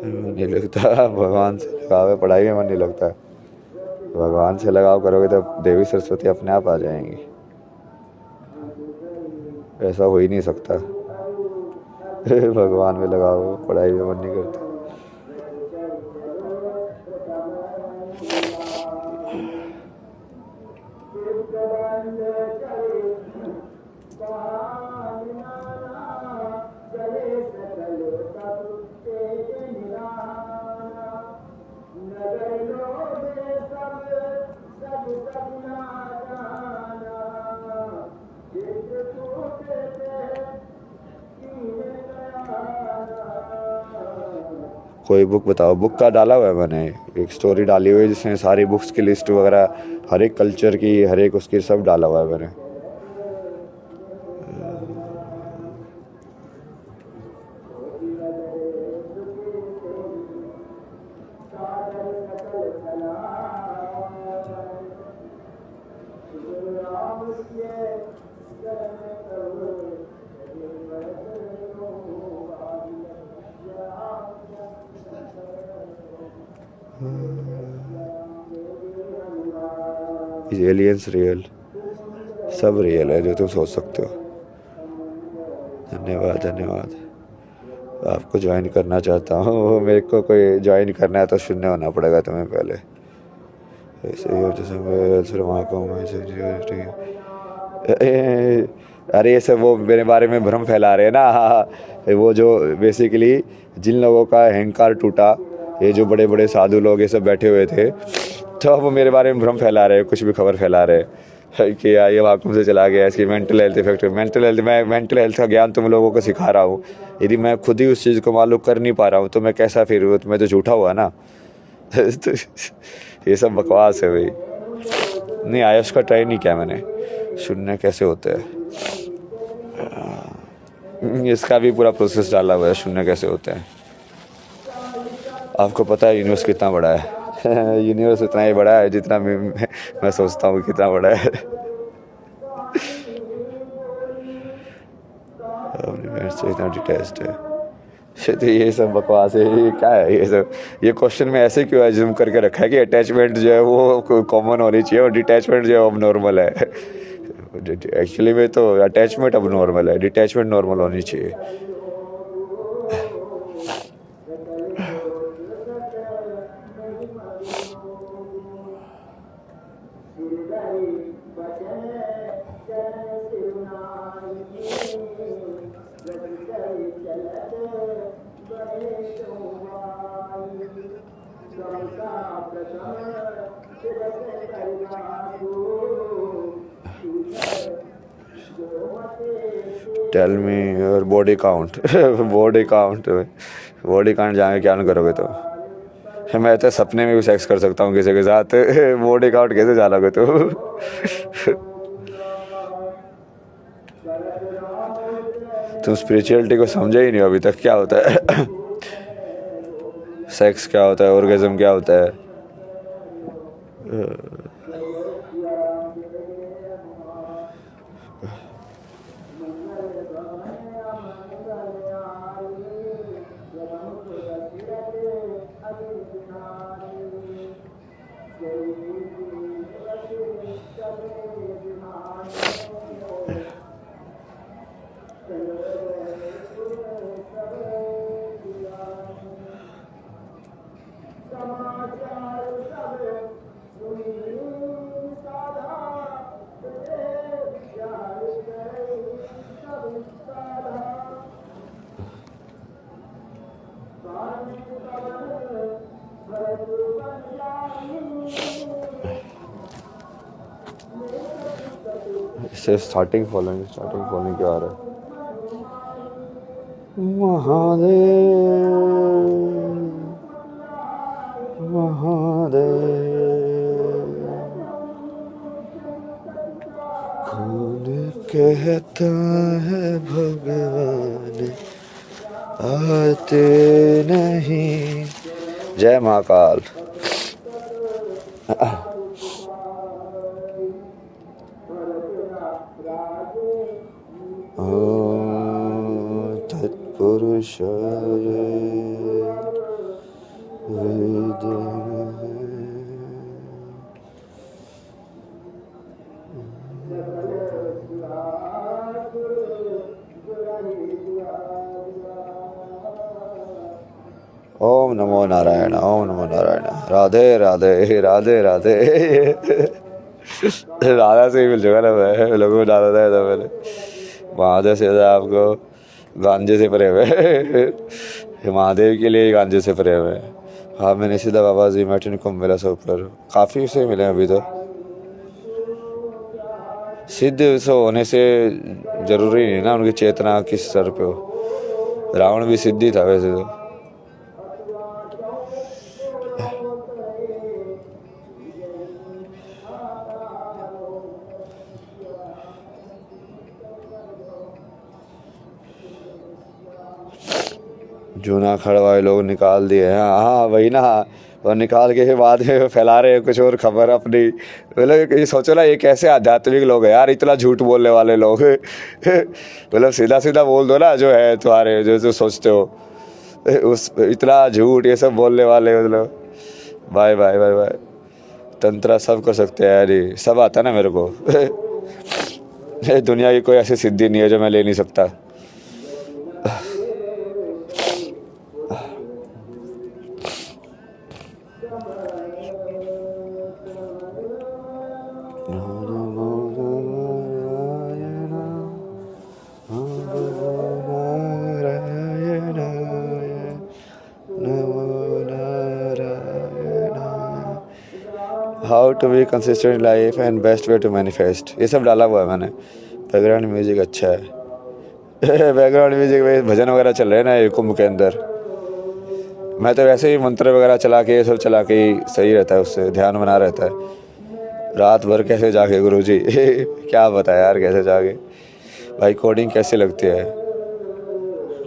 नहीं लगता भगवान से लगाव, पढ़ाई में मन नहीं लगता। भगवान से लगाव करोगे तो देवी सरस्वती अपने आप आ जाएंगी। ऐसा हो ही नहीं सकता। भगवान में लगाओ, पढ़ाई में मन नहीं करता। कोई बुक बताओ। बुक का डाला हुआ है मैंने, एक स्टोरी डाली हुई है जिसमें सारी बुक्स की लिस्ट वगैरह, हर एक कल्चर की, हर एक उसकी सब डाला हुआ है मैंने। एलियंस रियल, सब रियल है जो तुम सोच सकते हो। धन्यवाद। आपको ज्वाइन करना चाहता हूँ। मेरे को कोई ज्वाइन करना है तो शून्य होना पड़ेगा तुम्हें पहले। ऐसे ही जैसे वहाँ को अरे ये सब वो मेरे बारे में भ्रम फैला रहे हैं ना। वो जो बेसिकली जिन लोगों का अहंकार टूटा, ये जो बड़े बड़े साधु लोग ये सब बैठे हुए थे, तो वो मेरे बारे में भ्रम फैला रहे हैं, कुछ भी खबर फैला रहे हैं कि यार ये वाकुम से चला गया, इसकी mental health effect, mental health का ज्ञान तुम लोगों को सिखा रहा हूँ, यदि मैं खुद ही उस चीज़ को मालूम कर नहीं पा रहा हूँ तो मैं कैसा फिर, मैं तो झूठा हुआ ना। तो ये सब बकवास है भाई। नहीं, आयुष का ट्राई नहीं किया मैंने, शून्य कैसे होते हैं, इसका भी पूरा प्रोसेस डाला हुआ है, शून्य कैसे होते हैं। आपको पता है यूनिवर्स कितना बड़ा है? यूनिवर्स उतना ही बड़ा है जितना मैं सोचता हूँ कितना बड़ा है। से इतना डिटेस्ट है। तो ये सब बकवास है, ये क्या है ये सब? ये क्वेश्चन में ऐसे क्यों एज्यूम करके रखा है कि अटैचमेंट जो है वो कॉमन होनी चाहिए और डिटैचमेंट जो है अब नॉर्मल है? एक्चुअली में तो अटैचमेंट अब नॉर्मल है, डिटैचमेंट नॉर्मल होनी चाहिए। Tell me your body count. Body count जाने क्या नहीं करोगे तो? मैं तो सपने में भी सेक्स कर सकता हूँ किसी के साथ। बॉडी काउंट कैसे जानोगे तो? तुम स्पिरिचुअलिटी को समझे ही नहीं अभी तक, क्या होता है सेक्स क्या होता है, ऑर्गेज्म क्या होता है। इससे स्टार्टिंग फॉलोइंग क्या आ रहा है? महादेव महादेव कौन कहता है भगवान आते नहीं। जय महाकाल। तत्पुरुषाय विद्महे। ओम नमो नारायण, ओम नमो नारायण। राधे राधे राधे राधे। राधा से ही मिल चुका ना मैं, लोगों को डाला था मैंने। महादेव से आपको गांजे से परे हुए। महादेव के लिए गांजे से परे हुए। हाँ, मैंने सीधा बाबा जी मैटिन को मिला सब पर, काफ़ी से मिले अभी तो। सिद्ध से होने से जरूरी नहीं ना उनकी चेतना किस स्तर पे हो। रावण भी सिद्धि था वैसे तो। जूना खड़वाए लोग निकाल दिए हैं। हाँ वही ना, और निकाल के बाद में फैला रहे हैं कुछ और खबर अपनी। मतलब ये सोचो ना, ये कैसे आध्यात्मिक लोग हैं यार, इतना झूठ बोलने वाले लोग। मतलब सीधा सीधा बोल दो ना जो है तुम्हारे, जो सोचते हो उस, इतना झूठ ये सब बोलने वाले। मतलब बाय बाय बाय बाय। तंत्र सब कर सकते हैं यार, ये सब आता है ना मेरे को। दुनिया की कोई ऐसी सिद्धि नहीं है जो मैं ले नहीं सकता। How to be consistent life and best way to manifest, ये सब डाला हुआ है मैंने। बैकग्राउंड म्यूजिक अच्छा है। बैकग्राउंड म्यूजिक में भजन वगैरह चल रहे हैं ना ये कुंभ के अंदर। मैं तो वैसे ही मंत्र वगैरह चला के, ये सब चला के ही सही रहता है, उससे ध्यान बना रहता है। रात भर कैसे जागे गुरुजी। क्या बताया यार कैसे जागे भाई। कोडिंग कैसे लगती है?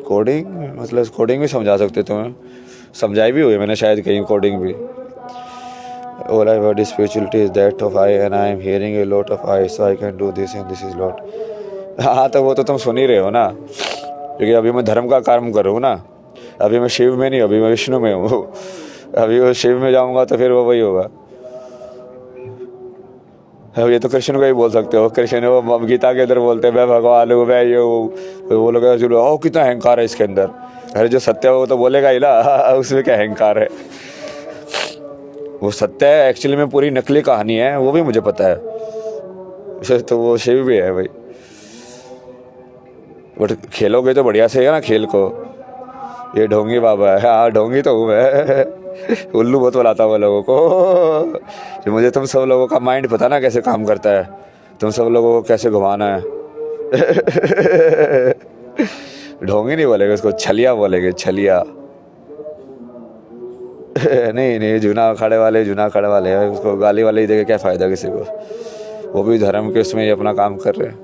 कोडिंग मतलब कोडिंग भी समझा सकते तुम्हें, समझाई भी हुई मैंने शायद कहीं कोडिंग भी। All I heard is spirituality is that of I and I am hearing a lot of I, so I can do this and this is lot। हाँ तो वो तो तुम सुन ही रहे हो ना, क्योंकि अभी मैं धर्म का काम कर रहा हूँ ना। अभी मैं शिव में नहीं, अभी मैं विष्णु में हूँ। अभी वो शिव में जाऊँगा तो फिर वो वही होगा। अब ये तो कृष्ण को ही बोल सकते हो। कृष्ण वो गीता के अंदर बोलते हैं मैं भगवान हूँ, मैं ये हूँ। वो लोग ओ कितना अहंकार है इसके अंदर। अरे जो सत्य है वो तो बोलेगा ही ना। उसमें क्या अहंकार है? वो सत्य है एक्चुअली में पूरी नकली कहानी है, वो भी मुझे पता है। तो वो शिव भी है भाई। बट खेलोगे तो बढ़िया से है ना खेल को। ये ढोंगी बाबा है। हाँ ढोंगी तो हूँ मैं। उल्लू बहुत बुलाता हूँ लोगों को। मुझे तुम सब लोगों का माइंड पता ना कैसे काम करता है, तुम सब लोगों को कैसे घुमाना है। ढोंगी नहीं बोलेंगे उसको, छलिया बोलेंगे, छलिया। नहीं जूना अखाड़े वाले हैं, उसको गाली वाले ही देके क्या फ़ायदा किसी को। वो भी धर्म के उसमें ही अपना काम कर रहे हैं।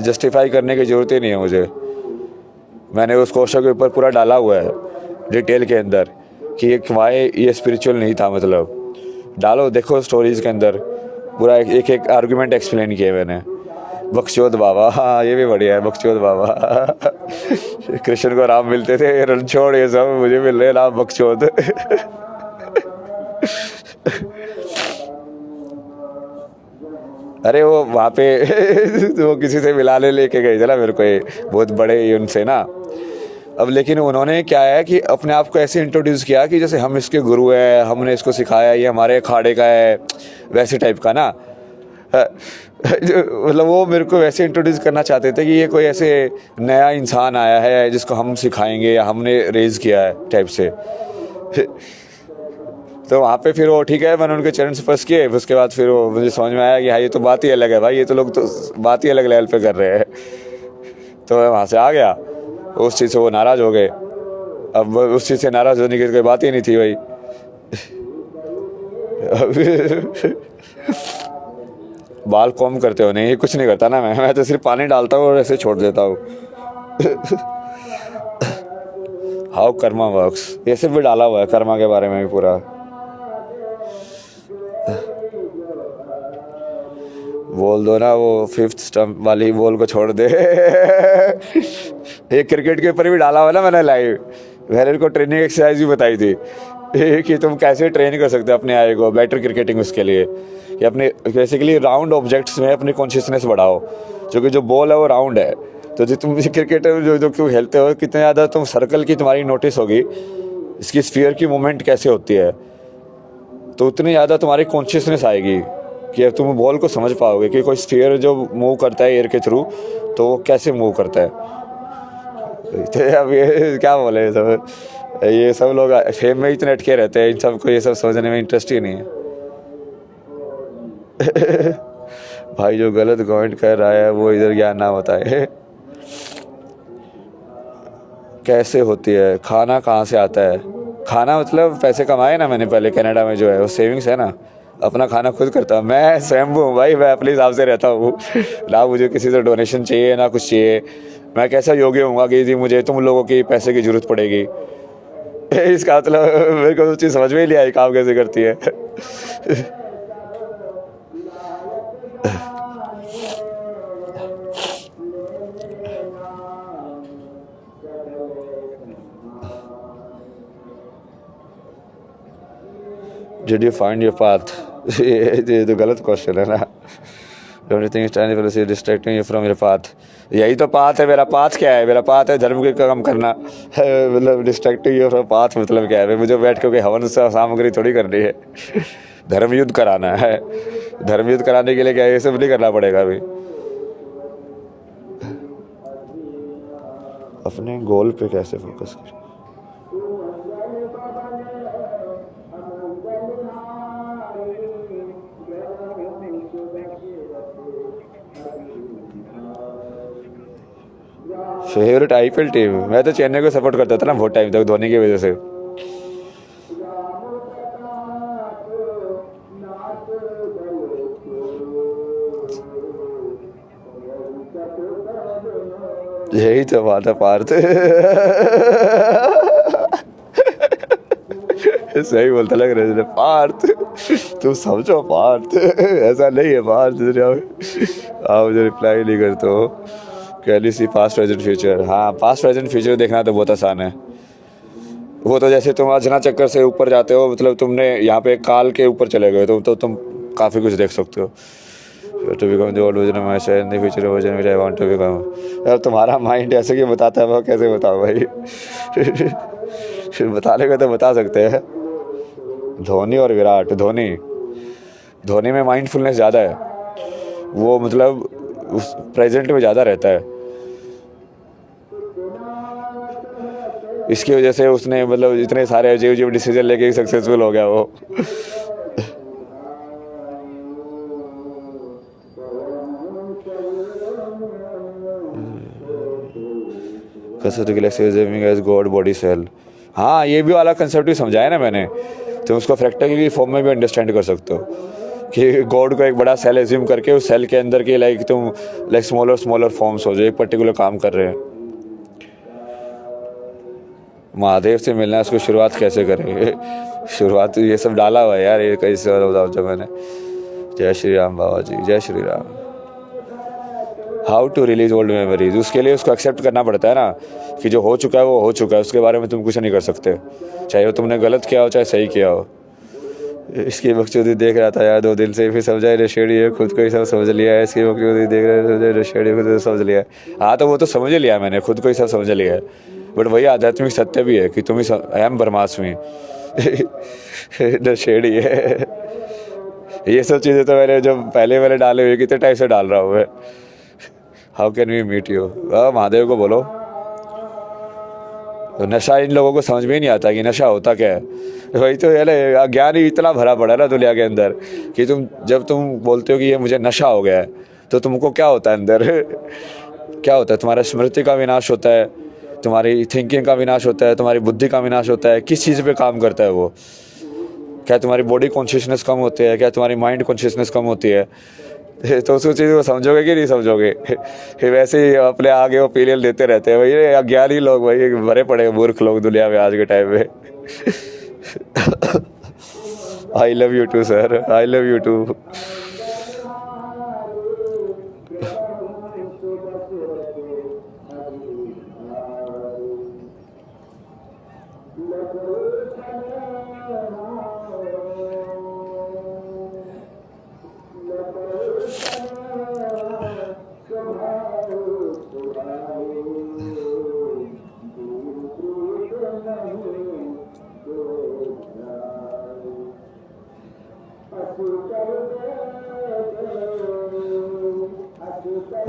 जस्टिफाई करने की ज़रूरत ही नहीं है मुझे। मैंने उस क्वेश्चन के ऊपर पूरा डाला हुआ है डिटेल के अंदर कि ये वाई ये स्पिरिचुअल नहीं था। मतलब डालो देखो स्टोरीज़ के अंदर पूरा एक आर्गुमेंट एक्सप्लेन किए मैंने। बख्शोद बाबा, हाँ ये भी बढ़िया है बख्शोद बाबा। कृष्ण को राम मिलते थे, रणछोड़ ये सब मुझे मिल रहे राम बख्शोद। अरे वो वहाँ पे वो किसी से मिलाने लेके गए थे ना मेरे को, ये बहुत बड़े उनसे ना। अब लेकिन उन्होंने क्या है कि अपने आप को ऐसे इंट्रोड्यूस किया कि जैसे हम इसके गुरु हैं, हमने इसको सिखाया, ये हमारे अखाड़े का है, वैसे टाइप का ना। मतलब वो मेरे को वैसे इंट्रोड्यूस करना चाहते थे कि ये कोई ऐसे नया इंसान आया है जिसको हम सिखाएंगे या हमने रेज किया है टाइप से। तो वहाँ पे फिर वो ठीक है, मैंने उनके चरण स्पर्श किए। उसके बाद फिर वो मुझे समझ में आया कि हाँ ये तो बात ही अलग है भाई, ये तो लोग तो बात ही अलग लेवल पे कर रहे हैं। तो मैं वहाँ से आ गया, उस चीज़ से वो नाराज़ हो गए। अब उस चीज़ से नाराज़ होने की कोई बात ही नहीं थी भाई। बाल कॉम करते हो? नहीं कुछ नहीं करता ना मैं तो सिर्फ पानी डालता हूँ और ऐसे छोड़ देता हूँ। हाउ कर्मा वर्क्स, ये सब भी डाला हुआ है कर्मा के बारे में भी पूरा। बोल दो ना वो फिफ्थ स्टंप वाली बॉल को छोड़ दे। ये क्रिकेट के ऊपर भी डाला हुआ ना मैंने लाइव। मैंने उनको ट्रेनिंग एक्सरसाइज भी बताई थी कि तुम कैसे ट्रेन कर सकते हो अपने आई को बेटर क्रिकेटिंग। उसके लिए कि अपने बेसिकली राउंड ऑब्जेक्ट्स में अपनी कॉन्शियसनेस बढ़ाओ, क्योंकि जो बॉल है वो राउंड है। तो जो तुम क्रिकेट जो क्यों खेलते हो, कितने ज़्यादा तुम सर्कल की तुम्हारी नोटिस होगी, इसकी स्फीयर की मूवमेंट कैसे होती है, तो उतनी ज़्यादा तुम्हारी कॉन्शियसनेस आएगी कि तुम बॉल को समझ पाओगे कि कोई स्फीयर जो मूव करता है एयर के थ्रू तो वो कैसे मूव करता है। तो अब ये क्या बोले ये सब लोग फेम में इतने अटके रहते हैं, इन सब को ये सब समझने में इंटरेस्ट ही नहीं है। भाई जो गलत कमेंट कर रहा है वो इधर ज्ञान ना बताए। कैसे होती है? खाना कहाँ से आता है? खाना मतलब पैसे कमाए ना मैंने पहले कनाडा में, जो है वो सेविंग्स है ना, अपना खाना खुद करता हूँ मैं। स्वयं हूँ भाई, मैं अपने हिसाब से रहता हूँ ना। मुझे किसी से डोनेशन चाहिए ना कुछ चाहिए। मैं कैसा योग्य हूँगा कि मुझे तुम लोगों की पैसे की ज़रूरत पड़ेगी। इसका मतलब मेरे को तो चीज़ समझ में ही नहीं आई काम कैसे करती है। Did you find your path? ये तो गलत क्वेश्चन है ना। Don't you think it's time to distracting you from your path? यही तो पाथ है मेरा। पाथ क्या है? मेरा पाथ है धर्म के काम करना। मतलब डिस्ट्रैक्टिंग यू फ्रॉम पाथ मतलब क्या है? मुझे बैठ के हवन सामग्री थोड़ी करनी है। धर्म युद्ध कराना है। धर्म युद्ध कराने के लिए क्या ये सब नहीं करना पड़ेगा अभी। अपने गोल पे कैसे फोकस करें? फेवरेट आईपीएल टीम, मैं तो चेन्नई को सपोर्ट करता था ना बहुत टाइम तक धोनी की वजह से। यही तो बात है पार्थ। सही बोलता लग रहा है पार्थ, तुम समझो पार्थ, ऐसा नहीं है पार्थ। आप मुझे रिप्लाई नहीं करते हो। Can see past present future? हाँ, पास्ट प्रेजेंट फ्यूचर देखना तो बहुत आसान है। वो तो जैसे तुम अजना चक्कर से ऊपर जाते हो, मतलब तुमने यहाँ पे काल के ऊपर चले गए तो तुम काफ़ी कुछ देख सकते हो। To become the old version of myself in the future version which I want to become. अब तुम्हारा माइंड ऐसे क्यों बताता है, वो कैसे बताओ भाई? बताने को तो बता सकते हैं। धोनी और विराट, धोनी में माइंडफुलनेस ज़्यादा है, वो मतलब उस प्रेजेंट में ज़्यादा रहता है। इसकी वजह से उसने मतलब इतने सारे अजीब डिसीजन लेके सक्सेसफुल हो गया वो। कसरत गैलेक्सी गॉड बॉडी सेल। हाँ, ये भी वाला कंसेप्ट भी समझाया ना मैंने। तुम उसको फ्रैक्टल फॉर्म में भी अंडरस्टैंड कर सकते हो कि गॉड को एक बड़ा सेल एज्यूम करके उस सेल के अंदर के तुम स्मॉलर फॉर्म्स हो जो एक पर्टिकुलर काम कर रहे हैं। महादेव से मिलना है, उसको शुरुआत कैसे करें? शुरुआत ये सब डाला हुआ है यार, ये कैसे वाला बताओ जब मैंने। जय श्री राम बाबा जी, जय Shri Ram. How to release old memories, उसके लिए उसको एक्सेप्ट करना पड़ता है ना कि जो हो चुका है वो हो चुका है, उसके बारे में तुम कुछ नहीं कर सकते, चाहे वो तुमने गलत किया हो चाहे सही किया हो। इसकी बकचोदी देख रहा था यार 2 दिन से, फिर समझा नशेड़ी है, खुद को ही सब समझ लिया है। इसकी बकचोदी देख रहा है, नशेड़ी खुद को समझ लिया है। हाँ, तो वो तो समझ लिया मैंने, खुद को ही सब समझ लिया है, बट वही आध्यात्मिक सत्य भी है कि तुम ही अहम ब्रह्मास्मि। नशेड़ी है। ये सब चीज़ें तो मैंने जब पहले डाले हुए कितने टाइम से डाल रहा हूँ मैं। How can we meet you? Mahadev को बोलो। तो नशा इन लोगों को समझ में ही नहीं आता कि नशा होता क्या है। वही तो यार, अज्ञान ही इतना भरा पड़ा है ना दुनिया के अंदर कि जब तुम बोलते हो कि ये मुझे नशा हो गया है, तो तुमको क्या होता है अंदर? क्या होता है? तुम्हारा स्मृति का विनाश होता है, तुम्हारी थिंकिंग का विनाश होता है, तुम्हारी बुद्धि का विनाश होता है। किस चीज़ पे काम करता है वो? क्या तुम्हारी बॉडी कॉन्शियसनेस कम होती है? क्या तुम्हारी माइंड कॉन्शियसनेस कम होती है? तो उस चीज़ को समझोगे कि नहीं समझोगे? वैसे ही अपने आगे वो पीलियल देते रहते हैं। वही अज्ञानी लोग, वही भरे पड़े मूर्ख लोग दुनिया में आज के टाइम में। I love you too sir, I love you too.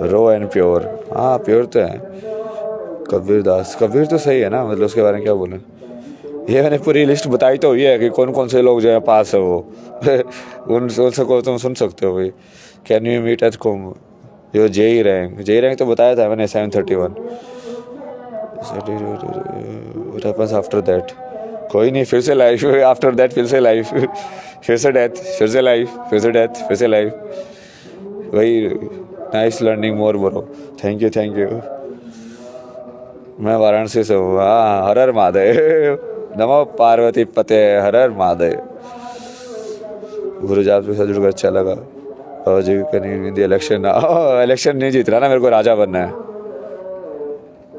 Raw and pure, हाँ प्योर तो है। कबीर दास, कबीर तो सही है ना, मतलब उसके बारे में क्या बोलें। ये मैंने पूरी लिस्ट बताई तो हुई है कि कौन कौन से लोग जो है पास है वो। उनसे को तुम सुन सकते हो भाई। कैन यू मीट एट कोम यो जेई रैंक तो बताया था मैंने 731। What happens after that? कोई नहीं, फिर से लाइफ, आफ्टर दैट फिर से लाइफ, फिर से डेथ, फिर से लाइफ, फिर से डेथ, फिर से लाइफ। वही nice learning more bro. Thank you. मैं वाराणसी से हूँ। हाँ, हर हर महादेव, नमो पार्वती पते, हर हर महादेव। गुरु जी आपके साथ जुड़कर अच्छा लगा। और जी कहीं इलेक्शन नहीं जीत रहा ना, मेरे को राजा बनना है।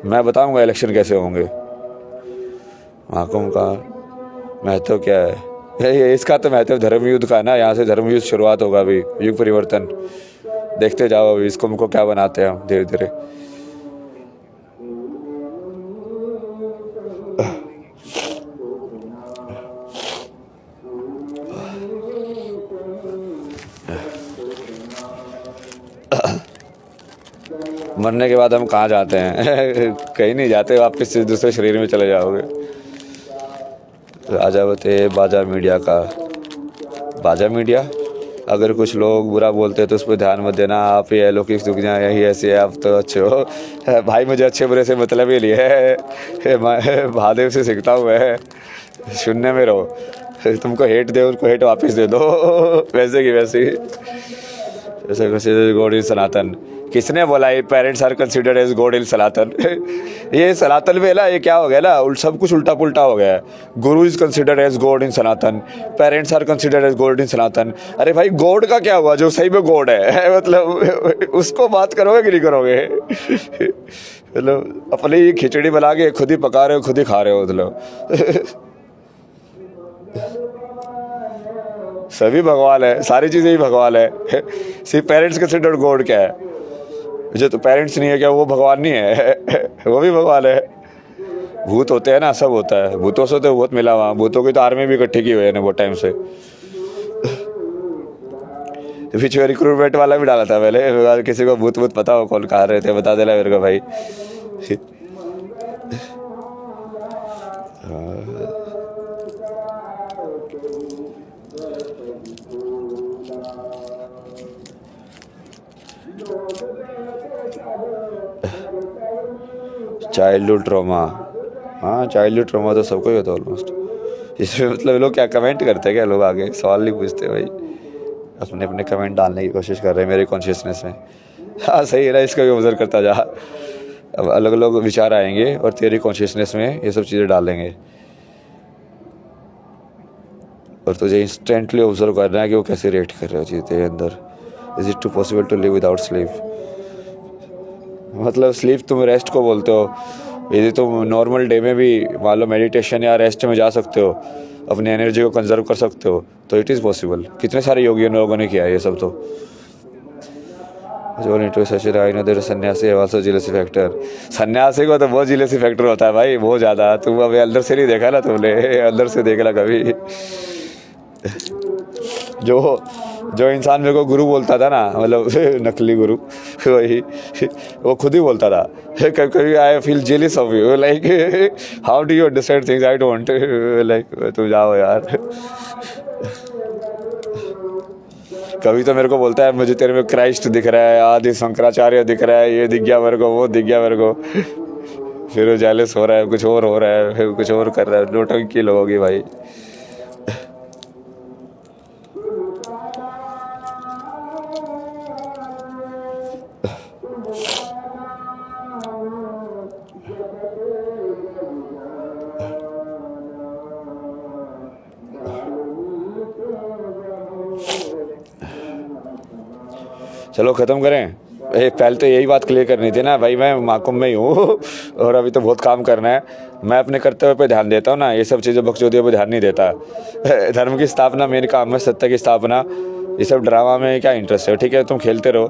मैं बताऊंगा इलेक्शन कैसे होंगे। महाकुंभ का महत्व क्या है? इसका तो महत्व धर्म युद्ध का ना, यहाँ से धर्म युद्ध शुरुआत होगा। अभी युग परिवर्तन देखते जाओ, अभी इसको हमको क्या बनाते हैं हम धीरे धीरे। मरने के बाद हम कहाँ जाते हैं? कहीं नहीं जाते, वापस से दूसरे शरीर में चले जाओगे। राजावते बाजा मीडिया का, बाजा मीडिया अगर कुछ लोग बुरा बोलते हैं तो उस पर ध्यान मत देना, आप ये अलौकिक दुनिया यही ऐसी है, आप तो अच्छे हो भाई। मुझे अच्छे बुरे से मतलब ही नहीं है, मैं महादेव से सीखता हूँ मैं, शून्य में रहो। तुमको हेट दे उनको हेट वापस दे दो वैसे की वैसे ही। जैसे गॉड इन सनातन, किसने बोला ये parents are considered as god in Sanatan ये सनातन में ना ये क्या हो गया ना, सब कुछ उल्टा पुल्टा हो गया है। Guru is considered as god in Sanatan, parents are considered as god in Sanatan. अरे भाई गॉड का क्या हुआ जो सही में गॉड है मतलब उसको बात करोगे कि नहीं करोगे मतलब अपनी ही खिचड़ी बना के खुद ही पका रहे हो, खुद ही खा रहे हो मतलब सभी भगवान है, सारी चीज़ें ही भगवान है सिर्फ पेरेंट्स कंसिडर्ड गॉड क्या है? जो तो पेरेंट्स नहीं है क्या वो भगवान नहीं है वो भी भगवान है। भूत होते हैं ना, सब होता है, भूतों से तो बहुत मिला वहाँ, भूतों की तो आर्मी भी इकट्ठी की हुई है ना बहुत टाइम से। पीछे रिक्रूटमेंट वाला भी डाला था पहले, किसी को भूत भूत पता हो कौन कहा रहे थे बता देना मेरे को भाई चाइल्डहुड ट्रॉमा, हाँ चाइल्डहुड ट्रॉमा तो सबको ही होता है ऑलमोस्ट। इसमें मतलब लोग क्या कमेंट करते हैं क्या, लोग आगे सवाल नहीं पूछते भाई, अपने अपने कमेंट डालने की कोशिश कर रहे हैं मेरे कॉन्शियसनेस में। हाँ सही है ना, इसका भी ऑब्जर्व करता जा, अब अलग अलग विचार आएंगे और तेरी कॉन्शियसनेस में ये सब चीज़ें डालेंगे और तुझे इंस्टेंटली ऑब्जर्व करना है कि वो कैसे रिएक्ट कर रहे हो चीज़ तेरे अंदर। Is it to possible to live without sleep? मतलब स्लीप तुम रेस्ट को बोलते हो, यदि तुम नॉर्मल डे में भी मान लो मेडिटेशन या रेस्ट में जा सकते हो, अपनी एनर्जी को कंजर्व कर सकते हो, तो इट इज़ पॉसिबल। कितने सारे योगियों लोगों ने किया है ये सब। तो जो नीटू सचिन सन्यासी है वासो जीलेसी फैक्टर, सन्यासी को तो बहुत जीलेसी फैक्टर होता है भाई, बहुत ज़्यादा। तुम अभी अंदर से नहीं देखा ना तुमने, अंदर से देखना कभी। जो इंसान मेरे को गुरु बोलता था ना, मतलब नकली गुरु वही, वो खुद ही बोलता था कभी कभी I feel जेलिस of you, like how do you understand things I don't, like तुम जाओ यार। कभी तो मेरे को बोलता है मुझे तेरे में क्राइस्ट दिख रहा है, आदि शंकराचार्य दिख रहा है, ये दिख गया मेरे को, वो दिख गया मेरे को। फिर वो जेलिस हो रहा है, कुछ और हो रहा है, फिर कुछ और कर रहा है, नौटंकी लोगों की भाई। चलो ख़त्म करें। पहले तो यही बात क्लियर करनी थी ना भाई, मैं महाकुंभ में ही हूँ और अभी तो बहुत काम करना है। मैं अपने कर्तव्य पे ध्यान देता हूँ ना, ये सब चीज़ें बकचोदियों पे ध्यान नहीं देता। धर्म की स्थापना मेरे काम है, सत्य की स्थापना। ये सब ड्रामा में क्या इंटरेस्ट है? ठीक है तुम खेलते रहो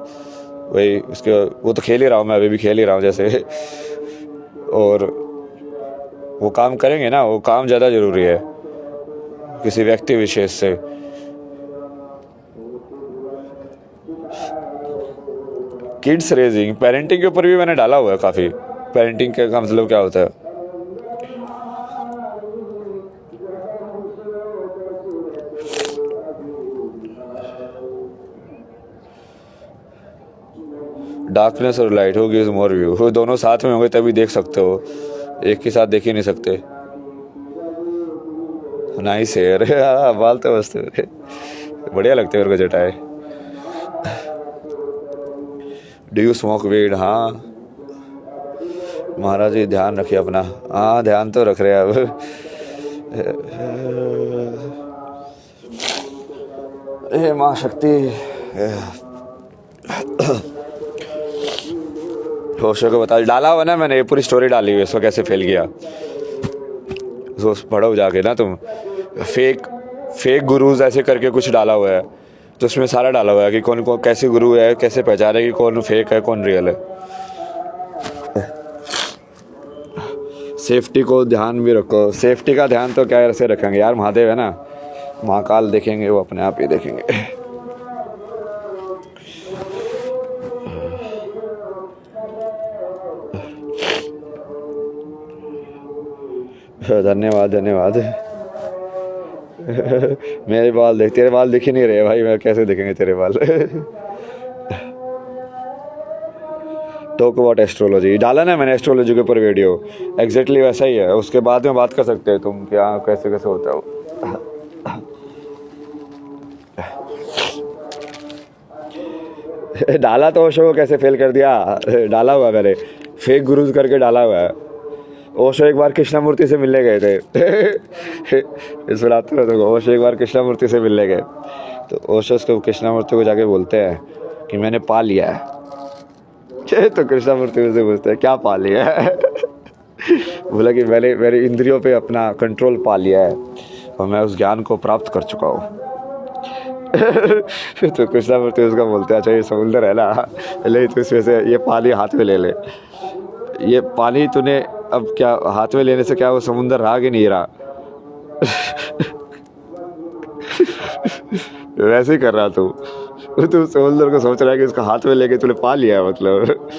वही, उसके वो तो खेल ही रहा हूँ मैं, अभी भी खेल ही रहा हूँ जैसे। और वो काम करेंगे ना, वो काम ज़्यादा ज़रूरी है किसी व्यक्ति विशेष से। किड्स रेजिंग, पेरेंटिंग के ऊपर भी मैंने डाला हुआ है काफ़ी। पेरेंटिंग का मतलब क्या होता है? डार्कनेस और लाइट, हो गिव्स मोर व्यू, वो दोनों साथ में होंगे तभी देख सकते हो, एक के साथ देख ही नहीं सकते। नाइस है अरे बाल तो मस्त है, बढ़िया लगते हैं मेरे को जटाए। Do you smoke weed? हाँ महाराज जी ध्यान रखिए अपना। हाँ ध्यान तो रख रहे हैं अब। हे माँ शक्ति, होशो को बता, डाला हुआ ना मैंने, ये पूरी स्टोरी डाली हुई है इसको कैसे फेल किया। तो पढ़ो जाके ना तुम, फेक गुरुज ऐसे करके कुछ डाला हुआ है, तो उसमें सारा डाला हुआ है कि कौन कौन कैसे गुरु है, कैसे पहचाने कि कौन फेक है कौन रियल है। सेफ्टी को ध्यान भी रखो, सेफ्टी का ध्यान तो क्या ऐसे रखेंगे यार, महादेव है ना, महाकाल देखेंगे, वो अपने आप ही देखेंगे। धन्यवाद धन्यवाद। मेरे बाल देख, तेरे बाल दिख ही नहीं रहे भाई, मैं कैसे दिखेंगे तेरे बाल। टॉक अबाउट एस्ट्रोलॉजी डाला ना मैंने, एस्ट्रोलॉजी के ऊपर वीडियो, एग्जैक्टली वैसा ही है। उसके बाद में बात कर सकते हैं तुम क्या कैसे कैसे होता है वो। डाला तो ओशो को कैसे फेल कर दिया, डाला हुआ मैंने, फेक गुरुज करके डाला हुआ है। ओशो एक बार कृष्णामूर्ति से मिलने गए थे। इस बात तो ओशो एक बार कृष्णामूर्ति से मिलने गए, तो ओशो उसको कृष्णामूर्ति को जाके बोलते हैं कि मैंने पा लिया है। तो कृष्णामूर्ति उसे पूछते हैं क्या पा लिया है। बोला कि मैंने मेरी इंद्रियों पे अपना कंट्रोल पा लिया है और मैं उस ज्ञान को प्राप्त कर चुका हूँ। तो कृष्णामूर्ति उसका बोलते हैं अच्छा ये समुंदर है ना, ले तो इसमें से ये पानी हाथ में ले ले, ये पानी तूने अब क्या हाथ में लेने से क्या वो समुंदर रहा कि नहीं रहा। वैसे ही कर रहा तू समुंदर को सोच रहा है कि उसका हाथ में लेके तूने पा लिया है मतलब।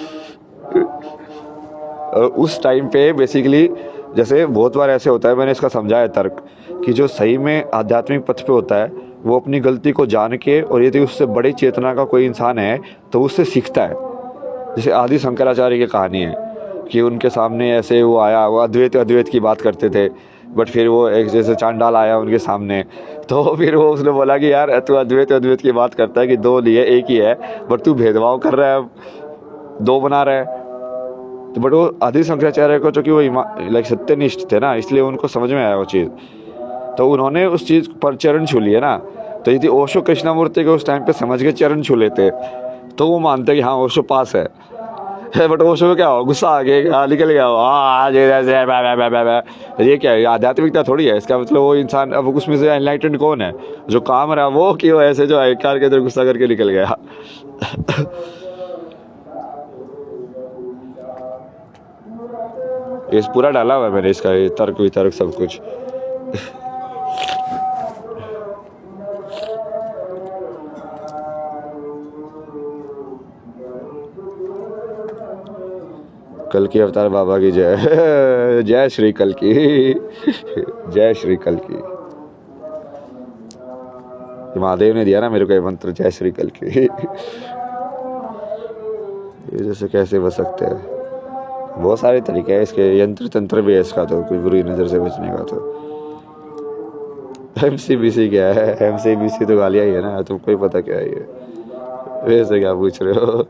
और उस टाइम पे बेसिकली जैसे बहुत बार ऐसे होता है, मैंने इसका समझाया तर्क कि जो सही में आध्यात्मिक पथ पे होता है वो अपनी गलती को जान के, और यदि उससे बड़ी चेतना का कोई इंसान है तो उससे सीखता है। जैसे आदि शंकराचार्य की कहानी है कि उनके सामने ऐसे वो आया, वो अद्वैत की बात करते थे, बट फिर वो एक जैसे चांडाल आया उनके सामने, तो फिर वो उसने बोला कि यार तू अद्वैत की बात करता है कि दो लिए एक ही है, बट तू भेदभाव कर रहा है, दो बना रहा है। तो बट वो आदि शंकराचार्य को, चूँकि वो लाइक सत्यनिष्ठ थे ना, इसलिए उनको समझ में आया वो चीज़, तो उन्होंने उस चीज़ पर चरण छू लिए ना। तो यदि ओशो कृष्णामूर्ति को उस टाइम पे समझ के चरण छू लेते तो वो मानते कि हाँ ओशो पास है। बट ओशो को क्या हो, गुस्सा आ गया, निकल गया ये क्या है, आध्यात्मिकता थोड़ी है इसका मतलब। वो इंसान अब उसमें से एनलाइटेंड कौन है, जो काम रहा वो कि वो ऐसे जो कार के अंदर गुस्सा करके निकल गया। इस पूरा डाला हुआ है मैंने इसका, ये तर्क वितर्क सब कुछ। कल की अवतार बाबा की जय। जय श्री कल की। जय श्री कल की। महादेव ने दिया ना मेरे को ये मंत्र, जय श्री कल की। ये जैसे कैसे बच सकते हैं, बहुत सारे तरीके हैं इसके, यंत्र तंत्र भी है इसका, तो कोई बुरी नज़र से बचने का। तो MCBC क्या है, MCBC तो गालियाँ ही है ना, तुमको ही पता क्या है ये, वैसे क्या पूछ रहे हो।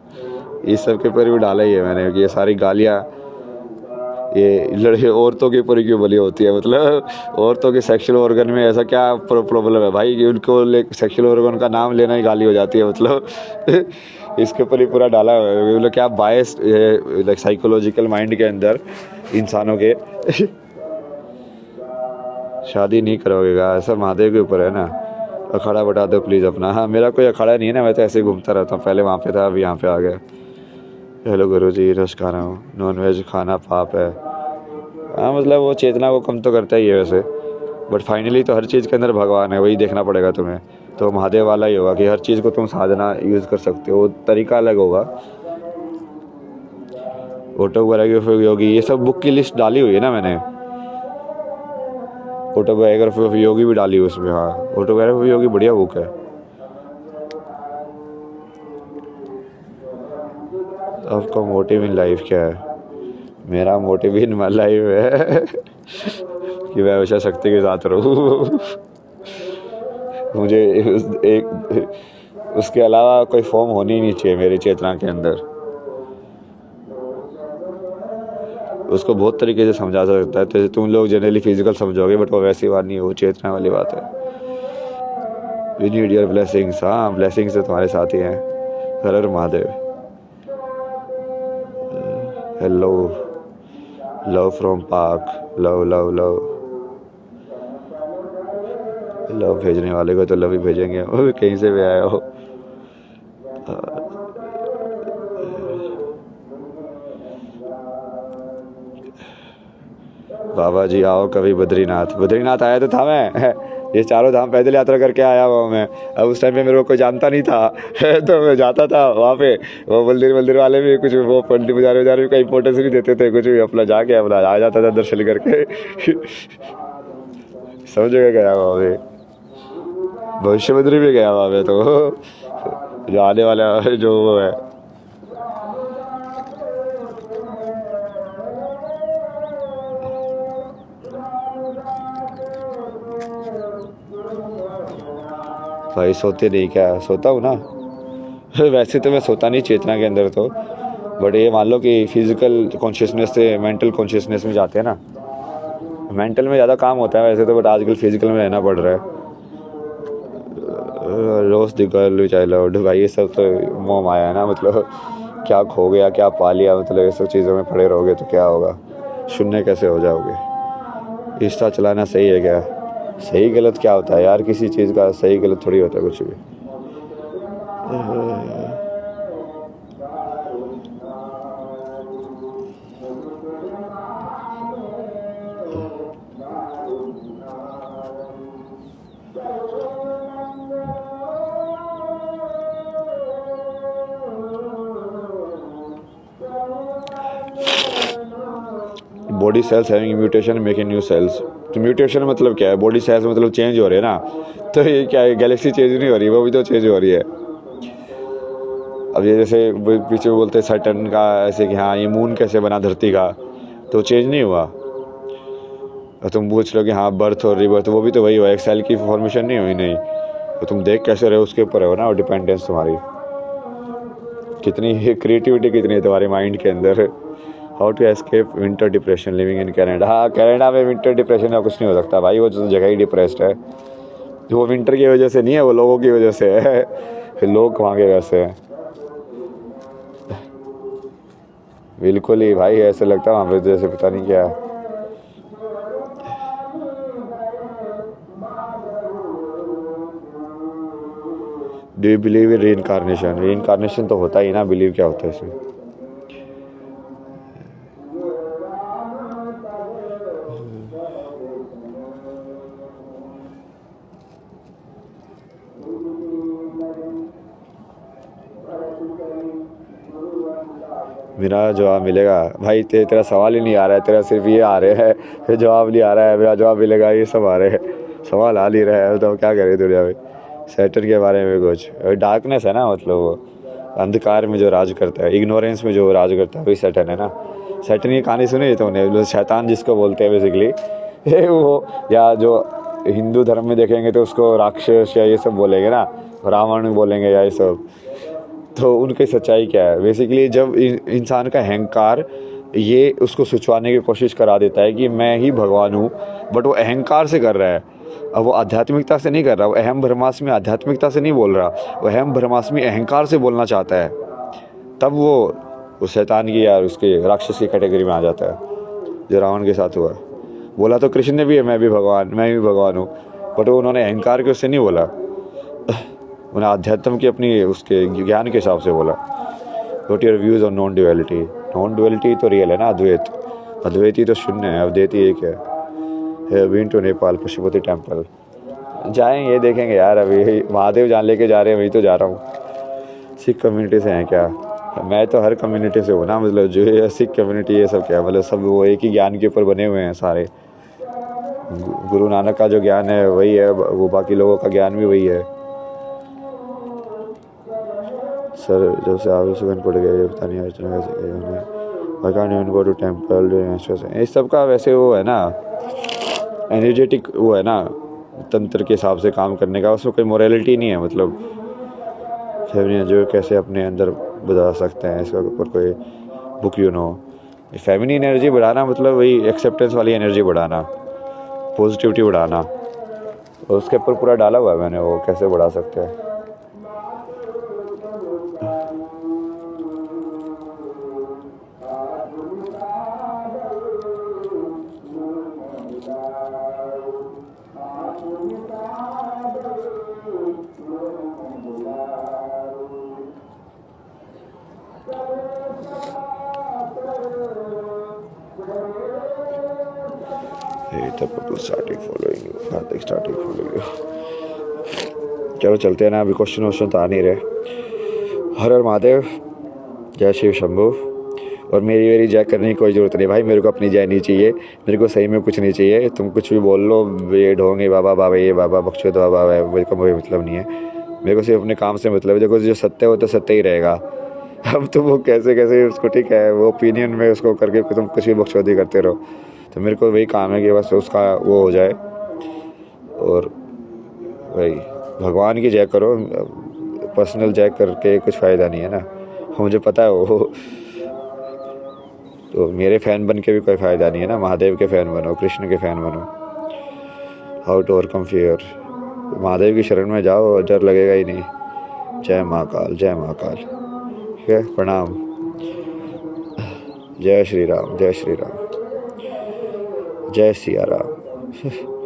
इस सब के ऊपर भी डाला ही है मैंने कि ये सारी गालियाँ ये लड़के औरतों के ऊपर क्यों बली होती है, मतलब औरतों के सेक्सुअल ऑर्गन में ऐसा क्या प्रॉब्लम है भाई कि उनको सेक्सुअल ऑर्गन का नाम लेना ही गाली हो जाती है, मतलब। इसके ऊपर ही पूरा डाला हुआ है, मतलब क्या बायस लाइक साइकोलॉजिकल माइंड के अंदर इंसानों के। शादी नहीं करोगे ऐसा महादेव के ऊपर है ना। अखाड़ा बता दो प्लीज़ अपना। हाँ मेरा कोई अखाड़ा नहीं है ना, मैं तो ऐसे ही घूमता रहता हूँ, पहले वहाँ पे था अभी यहाँ पे आ गया। हेलो गुरु जी, रस खा रहा हूँ, नॉन वेज खाना पाप है। हाँ मतलब वो चेतना को कम तो करता ही है वैसे, बट फाइनली तो हर चीज़ के अंदर भगवान है, वही देखना पड़ेगा तुम्हें। तो महादेव वाला ही होगा कि हर चीज़ को तुम साधना यूज़ कर सकते हो, तरीका अलग होगा। ऑटोबायोग्राफी ऑफ योगी, ये सब बुक की लिस्ट डाली हुई है ना मैंने, ऑटोबायोग्राफी ऑफ योगी भी डाली हुई उसमें। हाँ ऑटोबायोग्राफी ऑफ योगी बढ़िया बुक है। आपका मोटिव इन लाइफ क्या है? मेरा मोटिव इन माई लाइफ है कि मैं हमेशा शक्ति के साथ रहूँ। मुझे उसके अलावा कोई फॉर्म होनी ही नहीं चाहिए मेरी चेतना के अंदर। उसको बहुत तरीके से समझा सकता है, तो तुम लोग जनरली फिजिकल समझोगे, बट वो वैसी बात नहीं है, वो चेतना वाली बात है। We need your blessings. हाँ ब्लेसिंग्स तो तुम्हारे साथ ही हैं। हर हर Mahadev. Hello, love from Pak, love love love. Love भेजने वाले को तो लव ही भेजेंगे, कहीं से भी आया हो। बाबा जी आओ कभी बद्रीनाथ आया तो था मैं। ये चारों धाम पैदल यात्रा करके आया हुआ मैं। अब उस टाइम पे मेरे को कोई जानता नहीं था तो मैं जाता था वहाँ पे, वो मंदिर वाले भी कुछ वो पंडित पुजारी भी का इंपॉर्टेंस नहीं देते थे, कुछ भी अपना जाके अपना आ जाता था दर्शन करके। समझ गया वहाँ पे। भविष्य में भी गया वहाँ पे तो जो आने वाला जो वो है। भाई सोते नहीं क्या? सोता हूँ ना। वैसे तो मैं सोता नहीं चेतना के अंदर तो, बट ये मान लो कि फिजिकल कॉन्शियसनेस से मेंटल कॉन्शियसनेस में जाते हैं ना। मेंटल में ज़्यादा काम होता है वैसे तो, बट आजकल फिजिकल में रहना पड़ रहा है। Rose the girl which I loved, भाई ये सब तो मोह माया है ना। मतलब क्या खो गया क्या पा लिया, मतलब ये सब चीज़ों में पड़े रहोगे तो क्या होगा, शून्य कैसे हो जाओगे। इंस्टा चलाना सही है क्या? सही गलत क्या होता है यार, किसी चीज़ का सही गलत थोड़ी होता है कुछ भी। Body cells having mutation making new sales. तो म्यूटेशन मतलब क्या है? बॉडी सेल्स मतलब चेंज हो रहे हैं ना। तो ये क्या है, गैलेक्सी चेंज नहीं हो रही, वो भी तो चेंज हो रही है। अब ये जैसे पीछे बोलते हैं सैटर्न का ऐसे कि हाँ ये मून कैसे बना धरती का, तो चेंज नहीं हुआ। और तुम पूछ लो कि हाँ बर्थ और रिबर्थ, वो भी तो वही हुआ, एक सेल की फॉर्मेशन नहीं हुई नहीं। तो तुम देख कैसे रहे हो उसके ऊपर हो ना, और डिपेंडेंस तुम्हारी कितनी, क्रिएटिविटी कितनी है तुम्हारे माइंड के अंदर। How to escape winter depression living in Canada. हाँ कनाडा में विंटर डिप्रेशन का कुछ नहीं हो सकता भाई, वो तो जगह ही डिप्रेस्ड है। वो विंटर की वजह से नहीं है, वो लोगों की वजह से है। लोग वहाँ के वैसे हैं बिल्कुल ही भाई, ऐसे लगता है वहाँ पे जैसे पता नहीं क्या है। Do you believe in reincarnation? Reincarnation तो होता ही ना, बिलीव क्या होता है इसमें? मेरा जवाब मिलेगा भाई, तेरा सवाल ही नहीं आ रहा है, तेरा सिर्फ ये आ रहे हैं, फिर जवाब नहीं आ रहा है, मेरा जवाब मिलेगा, ये सब आ रहे हैं, सवाल आ नहीं रहा है, तो क्या करें दुनिया में। सैटर्न के बारे में कुछ डार्कनेस है ना, मतलब वो अंधकार में जो राज करता है, इग्नोरेंस में जो राज करता है, वही सैटर्न है ना। सैटर्न की कहानी सुनी तुमने? शैतान जिसको बोलते हैं बेसिकली वो, या जो हिंदू धर्म में देखेंगे तो उसको राक्षस या ये सब बोलेंगे ना, रावण बोलेंगे या ये सब। तो उनकी सच्चाई क्या है बेसिकली, जब इंसान का अहंकार ये उसको सुचवाने की कोशिश करा देता है कि मैं ही भगवान हूँ, बट वो अहंकार से कर रहा है। अब वो आध्यात्मिकता से नहीं कर रहा, वो अहम ब्रह्मास्मि आध्यात्मिकता से नहीं बोल रहा, वो अहम ब्रह्मास्मि अहंकार से बोलना चाहता है, तब वो शैतान की या उसके राक्षस की कैटेगरी में आ जाता है, जो रावण के साथ हुआ। बोला तो कृष्ण ने भी है मैं भी भगवान हूँ, बट वो उन्होंने अहंकार के उससे नहीं बोला, उन्हें अध्यात्म की अपनी उसके ज्ञान के हिसाब से बोला। What your views on non duality? Non duality तो रियल है ना, अद्वैत, अद्वैती तो शून्य है, अद्वैती एक है। Been to Nepal Pashupati temple, जाएंगे देखेंगे यार, अभी महादेव जान लेके जा रहे हैं, वही तो जा रहा हूँ। सिख कम्युनिटी से हैं क्या? मैं तो हर कम्युनिटी से हूँ ना, मतलब जो है सिख कम्युनिटी ये सब क्या, मतलब सब वो एक ही ज्ञान के ऊपर बने हुए हैं सारे। गुरु नानक का जो ज्ञान है वही है, वो बाकी लोगों का ज्ञान भी वही है। सर जब से आप सुगंध पड़ गया, ये पता नहीं अर्चना कैसे किया उन्हें, I can't even go to temple. इस सब का वैसे वो है ना, एनर्जेटिक वो है ना, तंत्र के हिसाब से काम करने का, उसमें कोई मोरालिटी नहीं है। मतलब फेमिनिन जो कैसे अपने अंदर बता सकते हैं, इसके ऊपर कोई बुक फेमिनिन एनर्जी बढ़ाना, मतलब वही एक्सेप्टेंस वाली एनर्जी बढ़ाना, पॉजिटिविटी बढ़ाना, और उसके ऊपर पूरा डाला हुआ है मैंने, वो कैसे बढ़ा सकते हैं। चलो चलते हैं ना, अभी क्वेश्चन तो आ नहीं रहे। हर हर महादेव, जय शिव शंभू। और मेरी जय करने की कोई ज़रूरत नहीं भाई, मेरे को अपनी जय नहीं चाहिए, मेरे को सही में कुछ नहीं चाहिए। तुम कुछ भी बोल लो, ये ढोंगे बाबा बाबा, ये बाबा बख्शो तो बाबा है, मेरे को कोई मतलब नहीं है। मेरे को सिर्फ अपने काम से मतलब है। देखो जो सत्य है वो तो सत्य ही रहेगा। अब तुम वो कैसे उसको, ठीक है वो ओपिनियन में उसको करके तुम कुछ भी बकचोदी करते रहो। तो मेरे को वही काम है कि बस उसका वो हो जाए, और वही भगवान की जय करो। पर्सनल जय करके कुछ फ़ायदा नहीं है ना, मुझे पता है वो। तो मेरे फ़ैन बन के भी कोई फ़ायदा नहीं है ना। महादेव के फ़ैन बनो, कृष्ण के फ़ैन बनो। How to overcome fear, Mahadev की शरण में जाओ, डर लगेगा ही नहीं। जय महाकाल, जय महाकाल। ठीक है, प्रणाम। जय श्री राम, जय श्री राम, जय सिया राम।